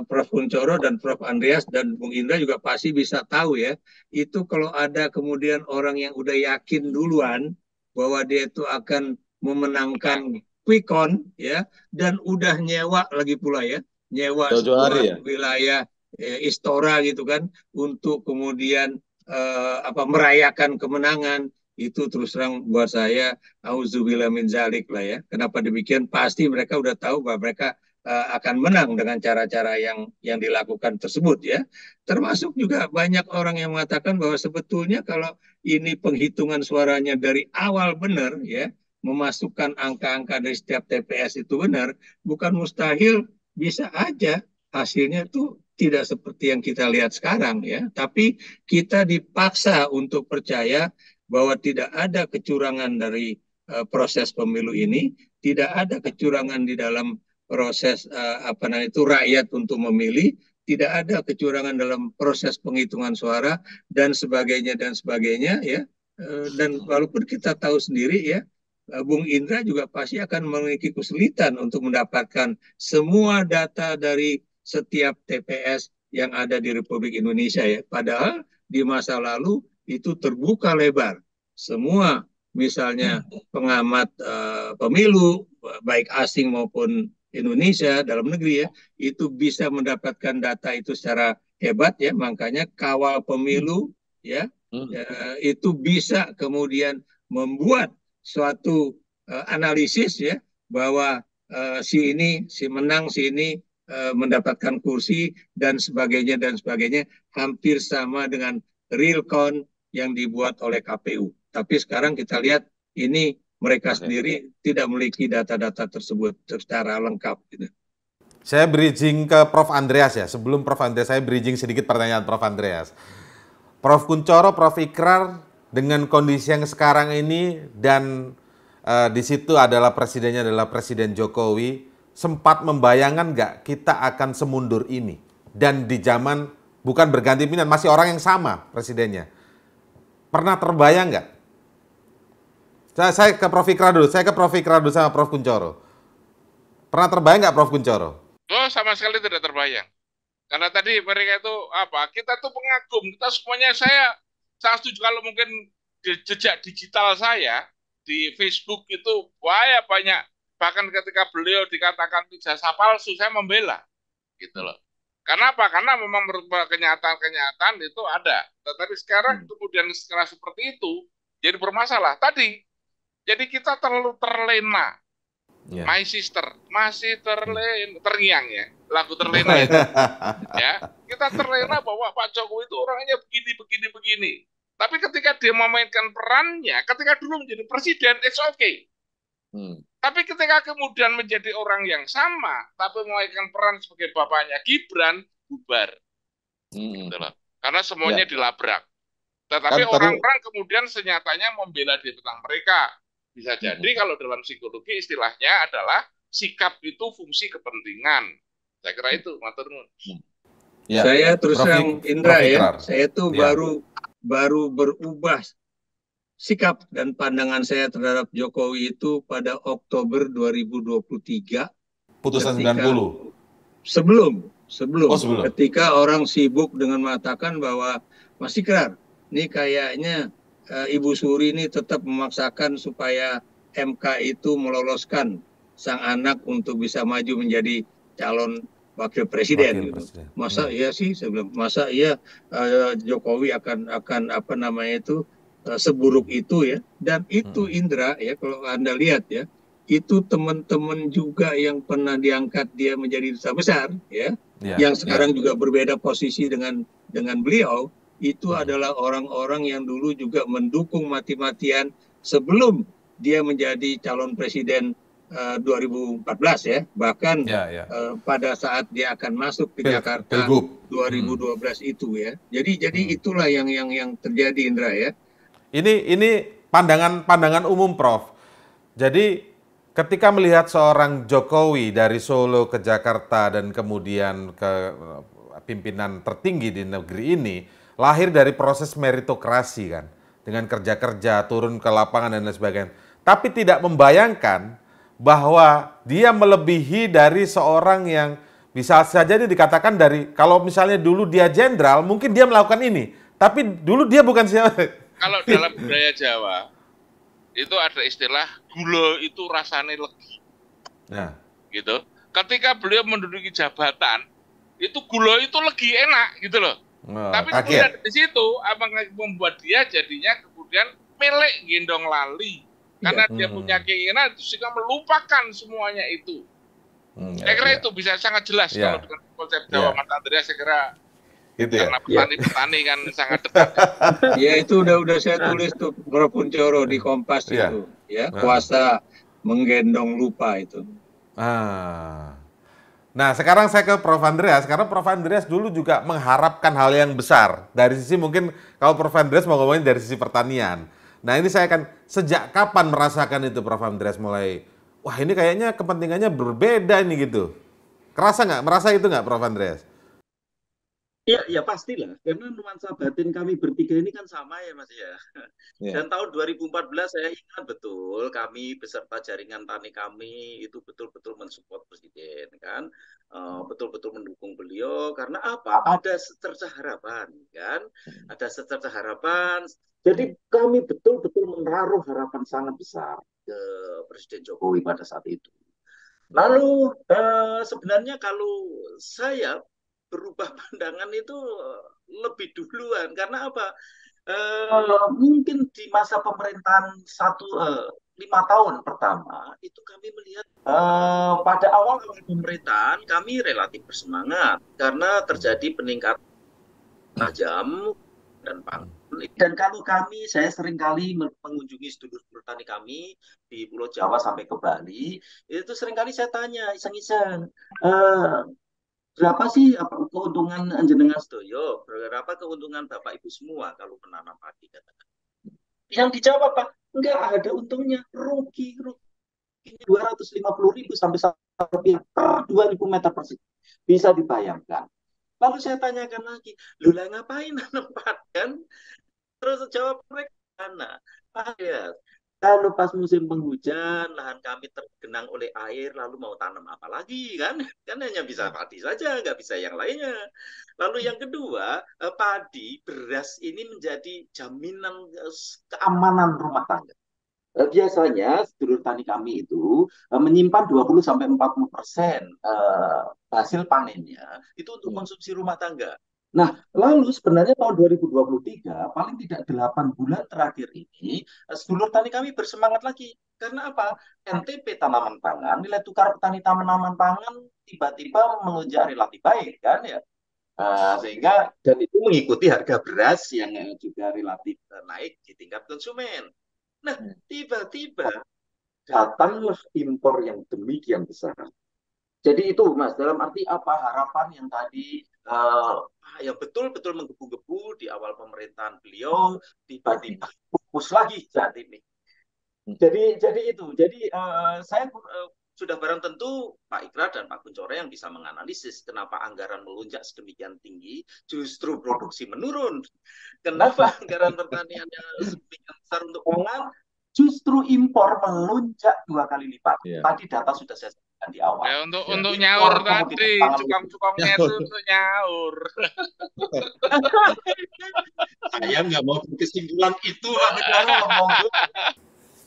Prof. Kunchoro dan Prof. Andreas dan Bung Indra juga pasti bisa tahu ya. Itu kalau ada kemudian orang yang udah yakin duluan bahwa dia itu akan memenangkan quick count ya, dan udah nyewa lagi pula ya, nyewa sebuah wilayah Istora gitu kan untuk kemudian merayakan kemenangan. Itu terus terang buat saya auzubillah min zalik lah ya. Kenapa demikian? Pasti mereka udah tahu bahwa mereka akan menang dengan cara-cara yang dilakukan tersebut ya. Termasuk juga banyak orang yang mengatakan bahwa sebetulnya kalau ini penghitungan suaranya dari awal benar ya, memasukkan angka-angka dari setiap TPS itu benar, bukan mustahil, bisa aja hasilnya itu tidak seperti yang kita lihat sekarang ya. Tapi kita dipaksa untuk percaya bahwa tidak ada kecurangan dari proses pemilu ini, tidak ada kecurangan di dalam proses rakyat untuk memilih, tidak ada kecurangan dalam proses penghitungan suara dan sebagainya ya. Dan walaupun kita tahu sendiri ya, Bung Indra juga pasti akan memiliki kesulitan untuk mendapatkan semua data dari setiap TPS yang ada di Republik Indonesia ya. Padahal di masa lalu itu terbuka lebar. Semua misalnya pengamat pemilu baik asing maupun Indonesia dalam negeri ya, itu bisa mendapatkan data itu secara hebat ya. Makanya kawal pemilu ya, itu bisa kemudian membuat suatu analisis ya bahwa si menang, si ini mendapatkan kursi dan sebagainya hampir sama dengan real count yang dibuat oleh KPU. Tapi sekarang kita lihat ini mereka sendiri tidak memiliki data-data tersebut secara lengkap gitu. Saya bridging ke Prof. Andreas ya. Sebelum Prof. Andreas, saya bridging sedikit pertanyaan Prof. Andreas. Prof. Kunchoro, Prof. Ikrar, dengan kondisi yang sekarang ini dan di situ adalah presidennya adalah Presiden Jokowi, sempat membayangkan nggak kita akan semundur ini? Dan di zaman bukan berganti pimpinan, masih orang yang sama presidennya. Pernah terbayang nggak? Saya ke Prof. Ikrar dulu, sama Prof. Kunchoro. Pernah terbayang nggak Prof. Kunchoro? Oh, sama sekali tidak terbayang. Karena tadi mereka itu kita tuh pengagum, kita semuanya saya setuju kalau mungkin jejak digital saya di Facebook itu banyak, bahkan ketika beliau dikatakan ijazah palsu saya membela gitu loh. Karena apa? Karena memang merupakan kenyataan itu ada. Tetapi sekarang kemudian setelah seperti itu jadi bermasalah. Tadi jadi kita terlalu terlena. My Sister masih terngiang ya, lagu terlena itu. Ya, kita terlena bahwa Pak Jokowi itu orangnya begini. Tapi ketika dia memainkan perannya, ketika dulu menjadi presiden, it's okay. Tapi ketika kemudian menjadi orang yang sama, tapi memainkan peran sebagai bapaknya Gibran, bubar. Gitu loh. Karena semuanya dilabrak. Tetapi orang-orang kemudian senyatanya membela di tengah mereka. Bisa jadi kalau dalam psikologi istilahnya adalah sikap itu fungsi kepentingan. Saya kira itu, matur nuwun. Ya. Saya terus terang Indra ya, saya tuh baru berubah sikap dan pandangan saya terhadap Jokowi itu pada Oktober 2023. Putusan 90. Sebelum ketika orang sibuk dengan mengatakan bahwa Mas Ikrar, ini kayaknya Ibu Suri ini tetap memaksakan supaya MK itu meloloskan sang anak untuk bisa maju menjadi calon wakil presiden. Masa iya sih, masa iya Jokowi akan seburuk itu ya. Dan itu Indra ya, kalau Anda lihat ya, itu teman-teman juga yang pernah diangkat dia menjadi duta besar ya, yang sekarang juga berbeda posisi dengan beliau, itu adalah orang-orang yang dulu juga mendukung mati-matian sebelum dia menjadi calon presiden 2014 ya. Bahkan pada saat dia akan masuk ke Jakarta Pilgub 2012 itu ya. Jadi itulah yang terjadi, Indra ya. Ini pandangan umum, Prof. Jadi ketika melihat seorang Jokowi dari Solo ke Jakarta dan kemudian ke pimpinan tertinggi di negeri ini, lahir dari proses meritokrasi kan, dengan kerja-kerja, turun ke lapangan dan lain sebagainya. Tapi tidak membayangkan bahwa dia melebihi dari seorang yang bisa saja dikatakan dari, kalau misalnya dulu dia jenderal, mungkin dia melakukan ini. Tapi dulu dia bukan siapa. Kalau dalam budaya Jawa, itu ada istilah gula itu rasanya legi. Nah, Gitu. Ketika beliau menduduki jabatan, itu gula itu legi enak gitu loh. Tapi kemudian di situ apa membuat dia jadinya kemudian melek gendong lali. Karena dia punya keinginan sehingga melupakan semuanya itu. Saya kira itu bisa sangat jelas kalau dengan konsep Jawa Mas Andreas, saya kira gitu ya. karena petani-petani kan sangat dekat. Ya itu udah saya tulis tuh Bro Kuncoro di Kompas itu ya, kuasa menggendong lupa itu. Nah, sekarang saya ke Prof. Andreas, karena Prof. Andreas dulu juga mengharapkan hal yang besar. Dari sisi mungkin kalau Prof. Andreas mau ngomongin dari sisi pertanian. Nah, ini saya akan, sejak kapan merasakan itu Prof. Andreas mulai, wah ini kayaknya kepentingannya berbeda ini gitu. Kerasa nggak? Merasa itu nggak Prof. Andreas? Ya pastilah, karena nuansa batin kami bertiga ini kan sama ya Mas ya. Dan tahun 2014 saya ingat betul, kami beserta jaringan tani kami itu betul-betul mensupport Presiden kan, betul-betul mendukung beliau karena apa? Ada secerca harapan kan, ada secerca harapan. Jadi kami betul-betul menaruh harapan sangat besar ke Presiden Jokowi pada saat itu. Lalu sebenarnya kalau saya berubah pandangan itu lebih duluan karena apa? Mungkin di masa pemerintahan 5 tahun pertama itu kami melihat pada awal pemerintahan kami relatif bersemangat karena terjadi peningkatan tajam dan pangan. Dan kalau saya sering kali mengunjungi sedulur-sedulur tani kami di Pulau Jawa sampai ke Bali, itu sering kali saya tanya iseng-iseng, berapa sih keuntungan jenengan sedoyo? Berapa keuntungan Bapak Ibu semua kalau menanam padi? Katakan. Yang dijawab Pak, enggak ada untungnya, rugi 250.000 sampai 1 rupiah per 2.000 meter persegi. Bisa dibayangkan. Lalu saya tanyakan lagi, lu lah ngapain nanam padi kan? Terus jawab mereka, mana? Pak ya, kalau pas musim penghujan, lahan kami tergenang oleh air, lalu mau tanam apa lagi kan? Kan hanya bisa padi saja, nggak bisa yang lainnya. Lalu yang kedua, padi, beras ini menjadi jaminan keamanan rumah tangga. Biasanya sedulur tani kami itu menyimpan 20-40% hasil panennya itu untuk konsumsi rumah tangga. Nah, lalu sebenarnya tahun 2023, paling tidak 8 bulan terakhir ini, sedulur tani kami bersemangat lagi. Karena apa? NTP tanaman pangan, nilai tukar petani tanaman pangan tiba-tiba melonjak relatif baik, kan ya. Sehingga, dan itu mengikuti harga beras yang juga relatif naik di tingkat konsumen. Nah, tiba-tiba datanglah impor yang demikian besar. Jadi itu Mas, dalam arti apa harapan yang tadi yang betul-betul menggebu-gebu di awal pemerintahan beliau tiba-tiba pupus lagi saat ini. Jadi itu. Jadi saya sudah barang tentu Pak Ikrar dan Pak Kuncoro yang bisa menganalisis kenapa anggaran melonjak sedemikian tinggi, justru produksi menurun. Kenapa anggaran pertaniannya sedemikian besar untuk pangan, justru impor melonjak 2 kali lipat. Tadi data sudah saya sebutkan di awal. Ya, untuk nyaur tadi, cukong-cukongnya itu untuk nyaur. Saya nggak mau kesimpulan itu.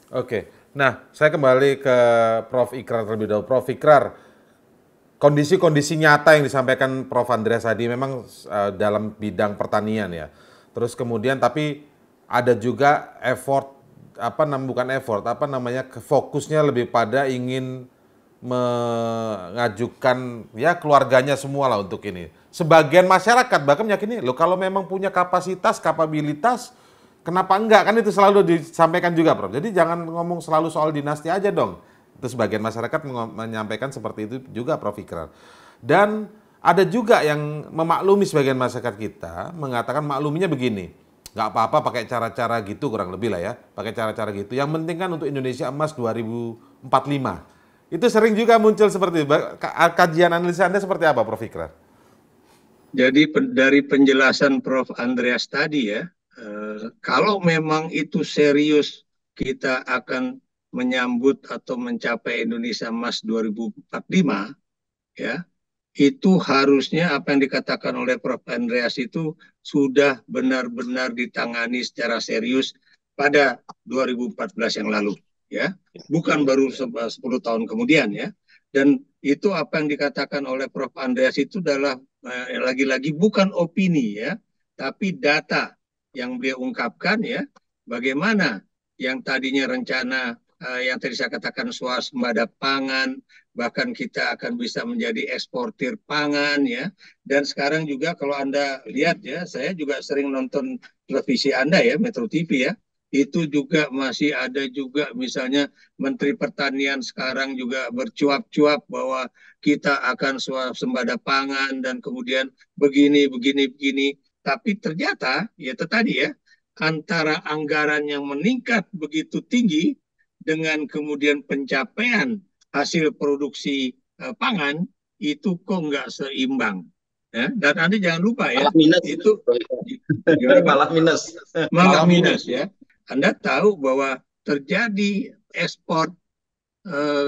Oke, nah saya kembali ke Prof. Ikrar terlebih dahulu. Prof. Ikrar, kondisi-kondisi nyata yang disampaikan Prof. Andreas tadi memang dalam bidang pertanian ya. Terus kemudian tapi ada juga effort, fokusnya lebih pada ingin mengajukan ya keluarganya semua lah untuk ini. Sebagian masyarakat bahkan meyakini, loh kalau memang punya kapasitas, kapabilitas, kenapa enggak? Kan itu selalu disampaikan juga, Prof. Jadi jangan ngomong selalu soal dinasti aja dong. Itu sebagian masyarakat menyampaikan seperti itu juga, Prof. Ikrar. Dan ada juga yang memaklumi sebagian masyarakat kita, mengatakan makluminya begini, nggak apa-apa pakai cara-cara gitu kurang lebih lah ya, pakai cara-cara gitu. Yang penting kan untuk Indonesia Emas 2045. Itu sering juga muncul seperti itu. Kajian analisa Anda seperti apa, Prof. Ikrar? Jadi dari penjelasan Prof. Andreas tadi ya, kalau memang itu serius kita akan menyambut atau mencapai Indonesia Emas 2045, ya, itu harusnya apa yang dikatakan oleh Prof. Andreas itu sudah benar-benar ditangani secara serius pada 2014 yang lalu, ya, bukan baru 10 tahun kemudian, ya. Dan itu apa yang dikatakan oleh Prof. Andreas itu adalah lagi-lagi bukan opini, ya, tapi data yang beliau ungkapkan, ya, bagaimana yang tadinya rencana yang tadi saya katakan swasembada pangan, bahkan kita akan bisa menjadi eksportir pangan, ya. Dan sekarang juga kalau Anda lihat, ya, saya juga sering nonton televisi Anda, ya, Metro TV, ya, itu juga masih ada juga misalnya Menteri Pertanian sekarang juga bercuap-cuap bahwa kita akan swasembada pangan dan kemudian begini. Tapi ternyata ya itu tadi ya, antara anggaran yang meningkat begitu tinggi dengan kemudian pencapaian hasil produksi pangan itu kok nggak seimbang. Ya, dan Anda jangan lupa ya, minus. itu malah minus ya. Anda tahu bahwa terjadi ekspor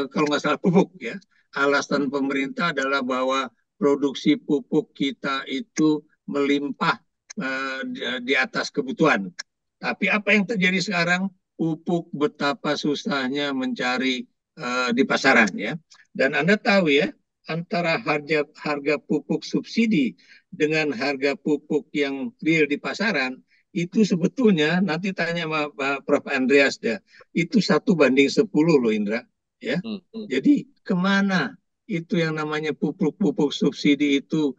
kalau nggak salah pupuk ya. Alasan pemerintah adalah bahwa produksi pupuk kita itu melimpah di atas kebutuhan. Tapi apa yang terjadi sekarang? Pupuk betapa susahnya mencari di pasaran ya. Dan Anda tahu ya, antara harga pupuk subsidi dengan harga pupuk yang real di pasaran itu sebetulnya nanti tanya sama Prof. Andreas ya, itu 1:10 loh Indra ya. Jadi kemana itu yang namanya pupuk subsidi itu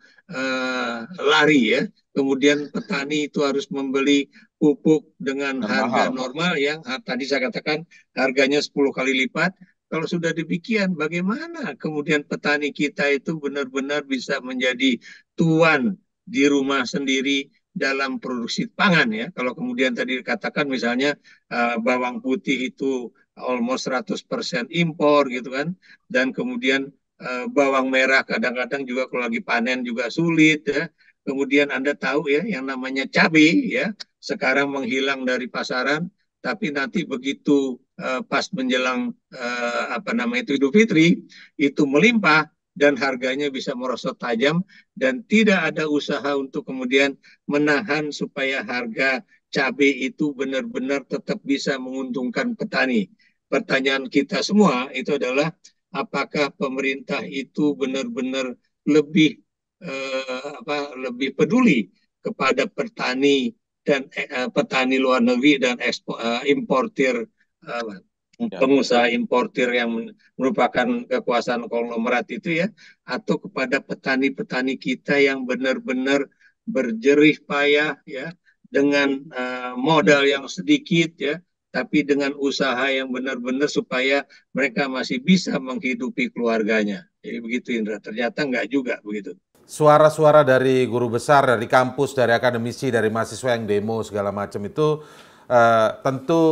lari ya. Kemudian petani itu harus membeli pupuk dengan harga normal yang tadi saya katakan harganya 10 kali lipat. Kalau sudah demikian, bagaimana kemudian petani kita itu benar-benar bisa menjadi tuan di rumah sendiri dalam produksi pangan ya. Kalau kemudian tadi dikatakan misalnya bawang putih itu almost 100% impor gitu kan. Dan kemudian bawang merah kadang-kadang juga kalau lagi panen juga sulit ya. Kemudian Anda tahu ya yang namanya cabai ya sekarang menghilang dari pasaran, tapi nanti begitu pas menjelang Idul Fitri itu melimpah dan harganya bisa merosot tajam dan tidak ada usaha untuk kemudian menahan supaya harga cabai itu benar-benar tetap bisa menguntungkan petani. Pertanyaan kita semua itu adalah apakah pemerintah itu benar-benar lebih peduli kepada petani dan petani luar negeri dan importir pengusaha importir yang merupakan kekuasaan konglomerat itu ya, atau kepada petani-petani kita yang benar-benar berjerih payah ya dengan modal yang sedikit ya, tapi dengan usaha yang benar-benar supaya mereka masih bisa menghidupi keluarganya. Jadi begitu Indra, ternyata enggak juga begitu. Suara-suara dari guru besar, dari kampus, dari akademisi, dari mahasiswa yang demo segala macam itu tentu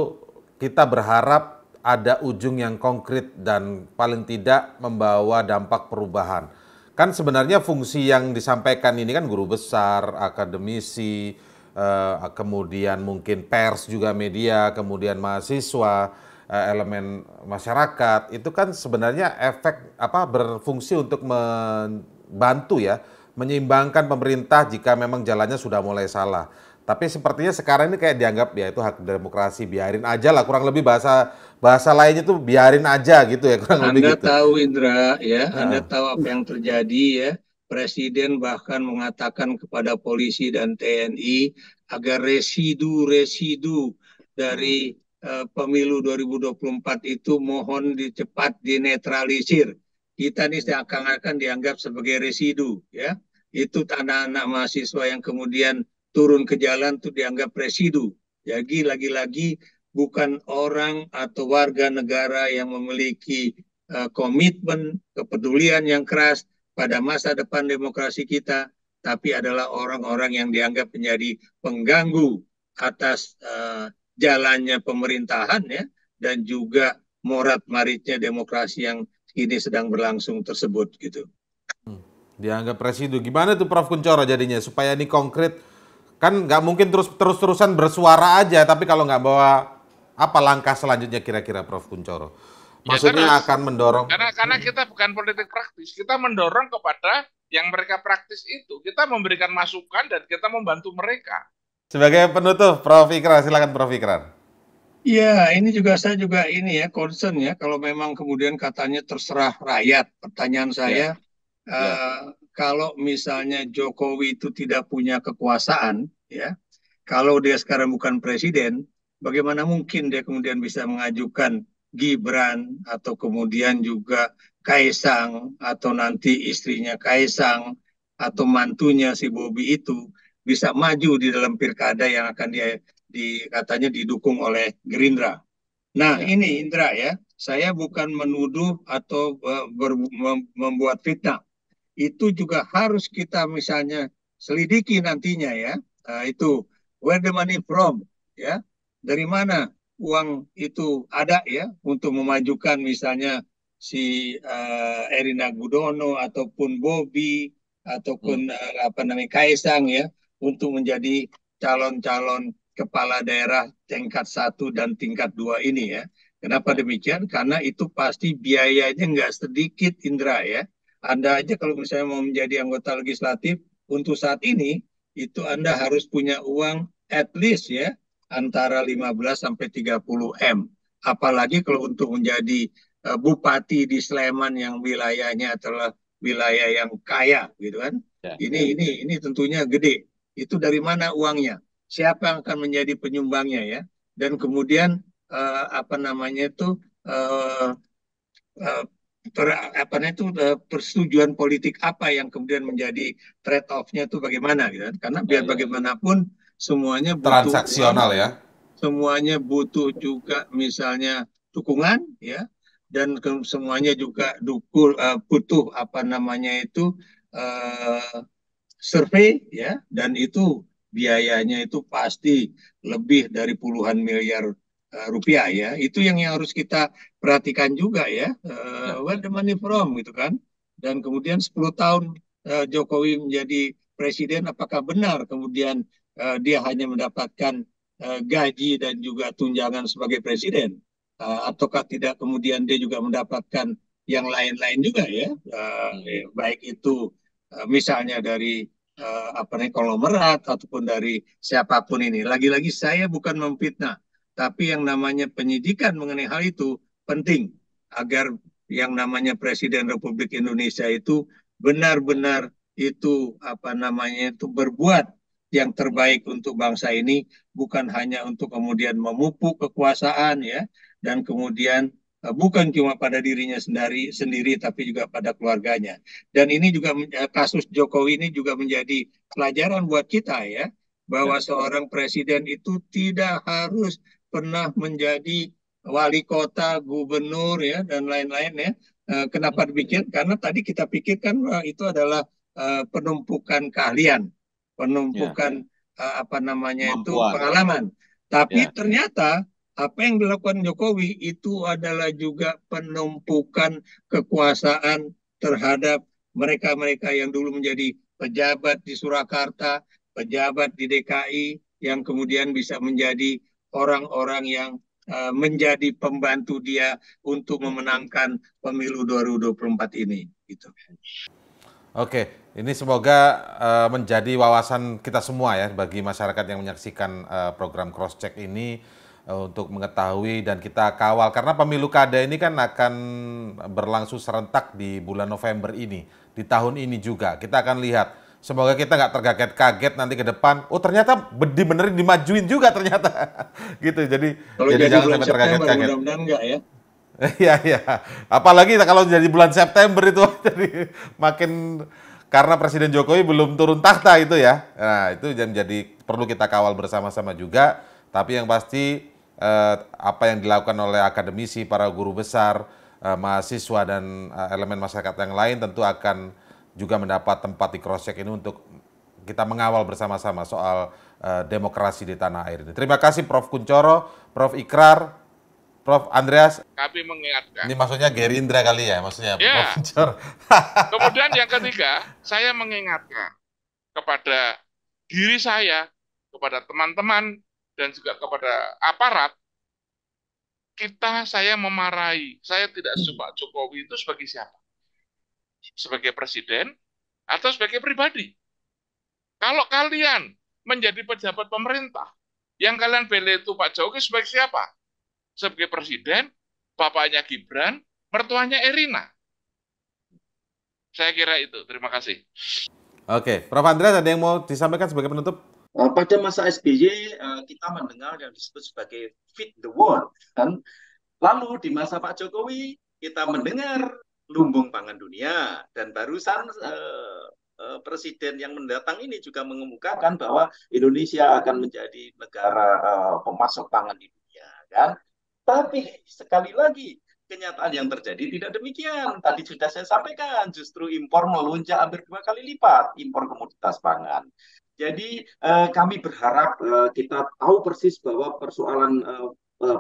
kita berharap ada ujung yang konkret dan paling tidak membawa dampak perubahan. Kan sebenarnya fungsi yang disampaikan ini kan guru besar, akademisi, kemudian mungkin pers juga media, kemudian mahasiswa, elemen masyarakat, itu kan sebenarnya berfungsi untuk membantu ya, menyeimbangkan pemerintah jika memang jalannya sudah mulai salah. Tapi sepertinya sekarang ini kayak dianggap ya itu hak demokrasi, biarin aja lah, kurang lebih bahasa lainnya tuh biarin aja gitu ya, kurang lebih gitu. Anda tahu Indra ya, Anda tahu apa yang terjadi ya. Presiden bahkan mengatakan kepada polisi dan TNI agar residu dari pemilu 2024 itu mohon cepat dinetralisir. kita nih akan dianggap sebagai residu, ya. Itu anak-anak mahasiswa yang kemudian turun ke jalan tuh dianggap residu. Jadi lagi-lagi bukan orang atau warga negara yang memiliki komitmen, kepedulian yang keras pada masa depan demokrasi kita, tapi adalah orang-orang yang dianggap menjadi pengganggu atas jalannya pemerintahan, ya, dan juga morat-maritnya demokrasi yang ini sedang berlangsung tersebut, gitu. Dianggap residu. Gimana tuh Prof Kunchoro jadinya supaya ini konkret? Kan nggak mungkin terus-terusan bersuara aja, tapi kalau nggak bawa apa langkah selanjutnya kira-kira Prof Kunchoro? Maksudnya Ya, akan mendorong. Karena kita bukan politik praktis, kita mendorong kepada yang mereka praktis itu. Kita memberikan masukan dan kita membantu mereka. Sebagai penutup, Prof Ikrar, silakan Prof Ikrar. Ya, ini juga saya juga ini ya concern ya kalau memang kemudian katanya terserah rakyat. Pertanyaan saya, kalau misalnya Jokowi itu tidak punya kekuasaan, ya, kalau dia sekarang bukan presiden, bagaimana mungkin dia kemudian bisa mengajukan Gibran atau kemudian juga Kaisang atau nanti istrinya Kaisang atau mantunya si Bobi itu bisa maju di dalam pilkada yang akan katanya didukung oleh Gerindra. Nah, ini Indra ya, saya bukan menuduh atau membuat fitnah. Itu juga harus kita misalnya selidiki nantinya ya. Itu where the money from, ya. Dari mana uang itu ada ya untuk memajukan misalnya si Erina Gudono ataupun Bobi ataupun Kaisang ya untuk menjadi calon-calon kepala daerah tingkat 1 dan tingkat 2 ini ya. Kenapa demikian? Karena itu pasti biayanya nggak sedikit, Indra ya. Anda aja kalau misalnya mau menjadi anggota legislatif untuk saat ini, itu Anda harus punya uang at least ya antara 15 sampai 30 M. Apalagi kalau untuk menjadi bupati di Sleman yang wilayahnya adalah wilayah yang kaya gitu kan. Ini tentunya gede. Itu dari mana uangnya? Siapa yang akan menjadi penyumbangnya ya? Dan kemudian persetujuan politik apa yang kemudian menjadi trade off-nya itu bagaimana gitu kan? Karena biar bagaimanapun semuanya butuh transaksional ya. Semuanya butuh juga misalnya dukungan ya, dan semuanya juga butuh survei ya, dan itu biayanya itu pasti lebih dari puluhan miliar rupiah ya. Itu yang harus kita perhatikan juga ya. Where the money from gitu kan. Dan kemudian 10 tahun Jokowi menjadi presiden, apakah benar kemudian dia hanya mendapatkan gaji dan juga tunjangan sebagai presiden, ataukah tidak kemudian dia juga mendapatkan yang lain-lain juga ya, baik itu misalnya dari konglomerat ataupun dari siapapun ini. Lagi-lagi saya bukan memfitnah, tapi yang namanya penyidikan mengenai hal itu penting agar yang namanya Presiden Republik Indonesia itu benar-benar itu berbuat yang terbaik untuk bangsa ini, bukan hanya untuk kemudian memupuk kekuasaan ya, dan kemudian bukan cuma pada dirinya sendiri tapi juga pada keluarganya. Dan ini juga kasus Jokowi ini juga menjadi pelajaran buat kita ya, bahwa seorang presiden itu tidak harus pernah menjadi wali kota, gubernur ya, dan lain-lain ya. Kenapa demikian? Karena tadi kita pikirkan itu adalah penumpukan keahlian, penumpukan pengalaman. Tapi ternyata apa yang dilakukan Jokowi itu adalah juga penumpukan kekuasaan terhadap mereka-mereka yang dulu menjadi pejabat di Surakarta, pejabat di DKI, yang kemudian bisa menjadi orang-orang yang menjadi pembantu dia untuk memenangkan pemilu 2024 ini. Gitu. Oke, ini semoga menjadi wawasan kita semua ya bagi masyarakat yang menyaksikan program Crosscheck ini untuk mengetahui dan kita kawal karena pemilu kada ini kan akan berlangsung serentak di bulan November ini, di tahun ini juga. Kita akan lihat. Semoga kita nggak terkaget-kaget nanti ke depan. Oh ternyata benerin dimajuin juga ternyata, gitu. Jadi jangan sampai terkaget-kaget. Mudah-mudahan enggak ya. Iya, iya. Apalagi kalau jadi bulan September itu jadi makin karena Presiden Jokowi belum turun tahta itu ya. Nah, itu jadi perlu kita kawal bersama-sama juga. Tapi yang pasti apa yang dilakukan oleh akademisi, para guru besar, mahasiswa dan elemen masyarakat yang lain tentu akan juga mendapat tempat di cross check ini untuk kita mengawal bersama-sama soal demokrasi di tanah air ini. Terima kasih Prof. Kuncoro, Prof. Ikrar, Prof. Andreas. Kami mengingatkan. Ini maksudnya Gerindra kali ya, maksudnya Ya. Prof. Kuncoro. Kemudian yang ketiga, saya mengingatkan kepada diri saya, kepada teman-teman, dan juga kepada aparat, saya memarahi, saya tidak suka Jokowi itu sebagai siapa? Sebagai presiden atau sebagai pribadi? Kalau kalian menjadi pejabat pemerintah, yang kalian bela itu Pak Jokowi sebagai siapa? Sebagai presiden, bapaknya Gibran, mertuanya Erina. Saya kira itu. Terima kasih. Oke, Prof. Andreas ada yang mau disampaikan sebagai penutup? Pada masa SBY kita mendengar yang disebut sebagai feed the world, kan? Lalu di masa Pak Jokowi kita mendengar lumbung pangan dunia, dan barusan presiden yang mendatang ini juga mengemukakan bahwa Indonesia akan menjadi negara pemasok pangan di dunia, kan? Tapi sekali lagi kenyataan yang terjadi tidak demikian. Tadi sudah saya sampaikan, justru impor melonjak hampir 2 kali lipat impor komoditas pangan. Jadi kami berharap kita tahu persis bahwa persoalan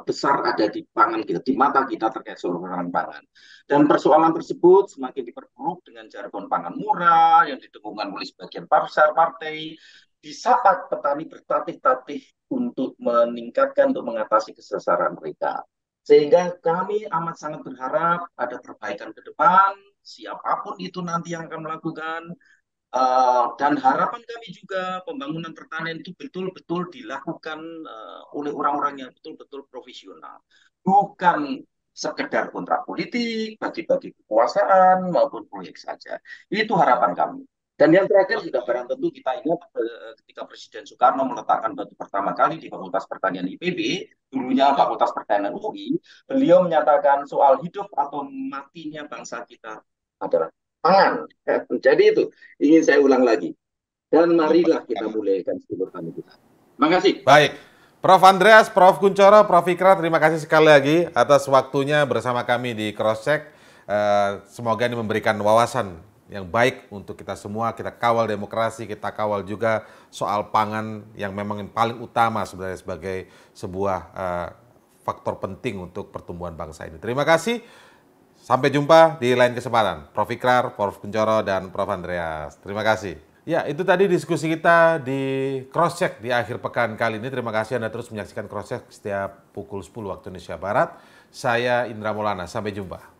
besar ada di pangan kita, di mata kita terkait soal pangan. Dan persoalan tersebut semakin diperburuk dengan jargon pangan murah yang didengungkan oleh sebagian besar partai. Di saat petani bertatih-tatih untuk meningkatkan, untuk mengatasi kesesaran mereka. Sehingga kami amat sangat berharap ada perbaikan ke depan, siapapun itu nanti yang akan melakukan. Dan harapan kami juga pembangunan pertanian itu betul-betul dilakukan oleh orang-orang yang betul-betul profesional. Bukan sekedar kontrak politik, bagi-bagi kekuasaan, maupun proyek saja. Itu harapan kami. Dan yang terakhir sudah barang tentu kita ingat ketika Presiden Soekarno meletakkan batu pertama kali di Fakultas Pertanian IPB, dulunya Fakultas Pertanian UI, beliau menyatakan soal hidup atau matinya bangsa kita adalah pangan. Jadi itu ingin saya ulang lagi. Dan marilah kita mulaikan seluruhan kita. Terima kasih. Baik. Prof. Andreas, Prof. Kuncoro, Prof. Ikrar, terima kasih sekali lagi atas waktunya bersama kami di Crosscheck. Semoga ini memberikan wawasan yang baik untuk kita semua. Kita kawal demokrasi, kita kawal juga soal pangan yang memang paling utama sebenarnya sebagai sebuah faktor penting untuk pertumbuhan bangsa ini. Terima kasih. Sampai jumpa di lain kesempatan. Prof. Ikrar, Prof. Kuncoro, dan Prof. Andreas. Terima kasih. Ya, itu tadi diskusi kita di Crosscheck di akhir pekan kali ini. Terima kasih Anda terus menyaksikan Crosscheck setiap pukul 10 waktu Indonesia Barat. Saya Indra Maulana. Sampai jumpa.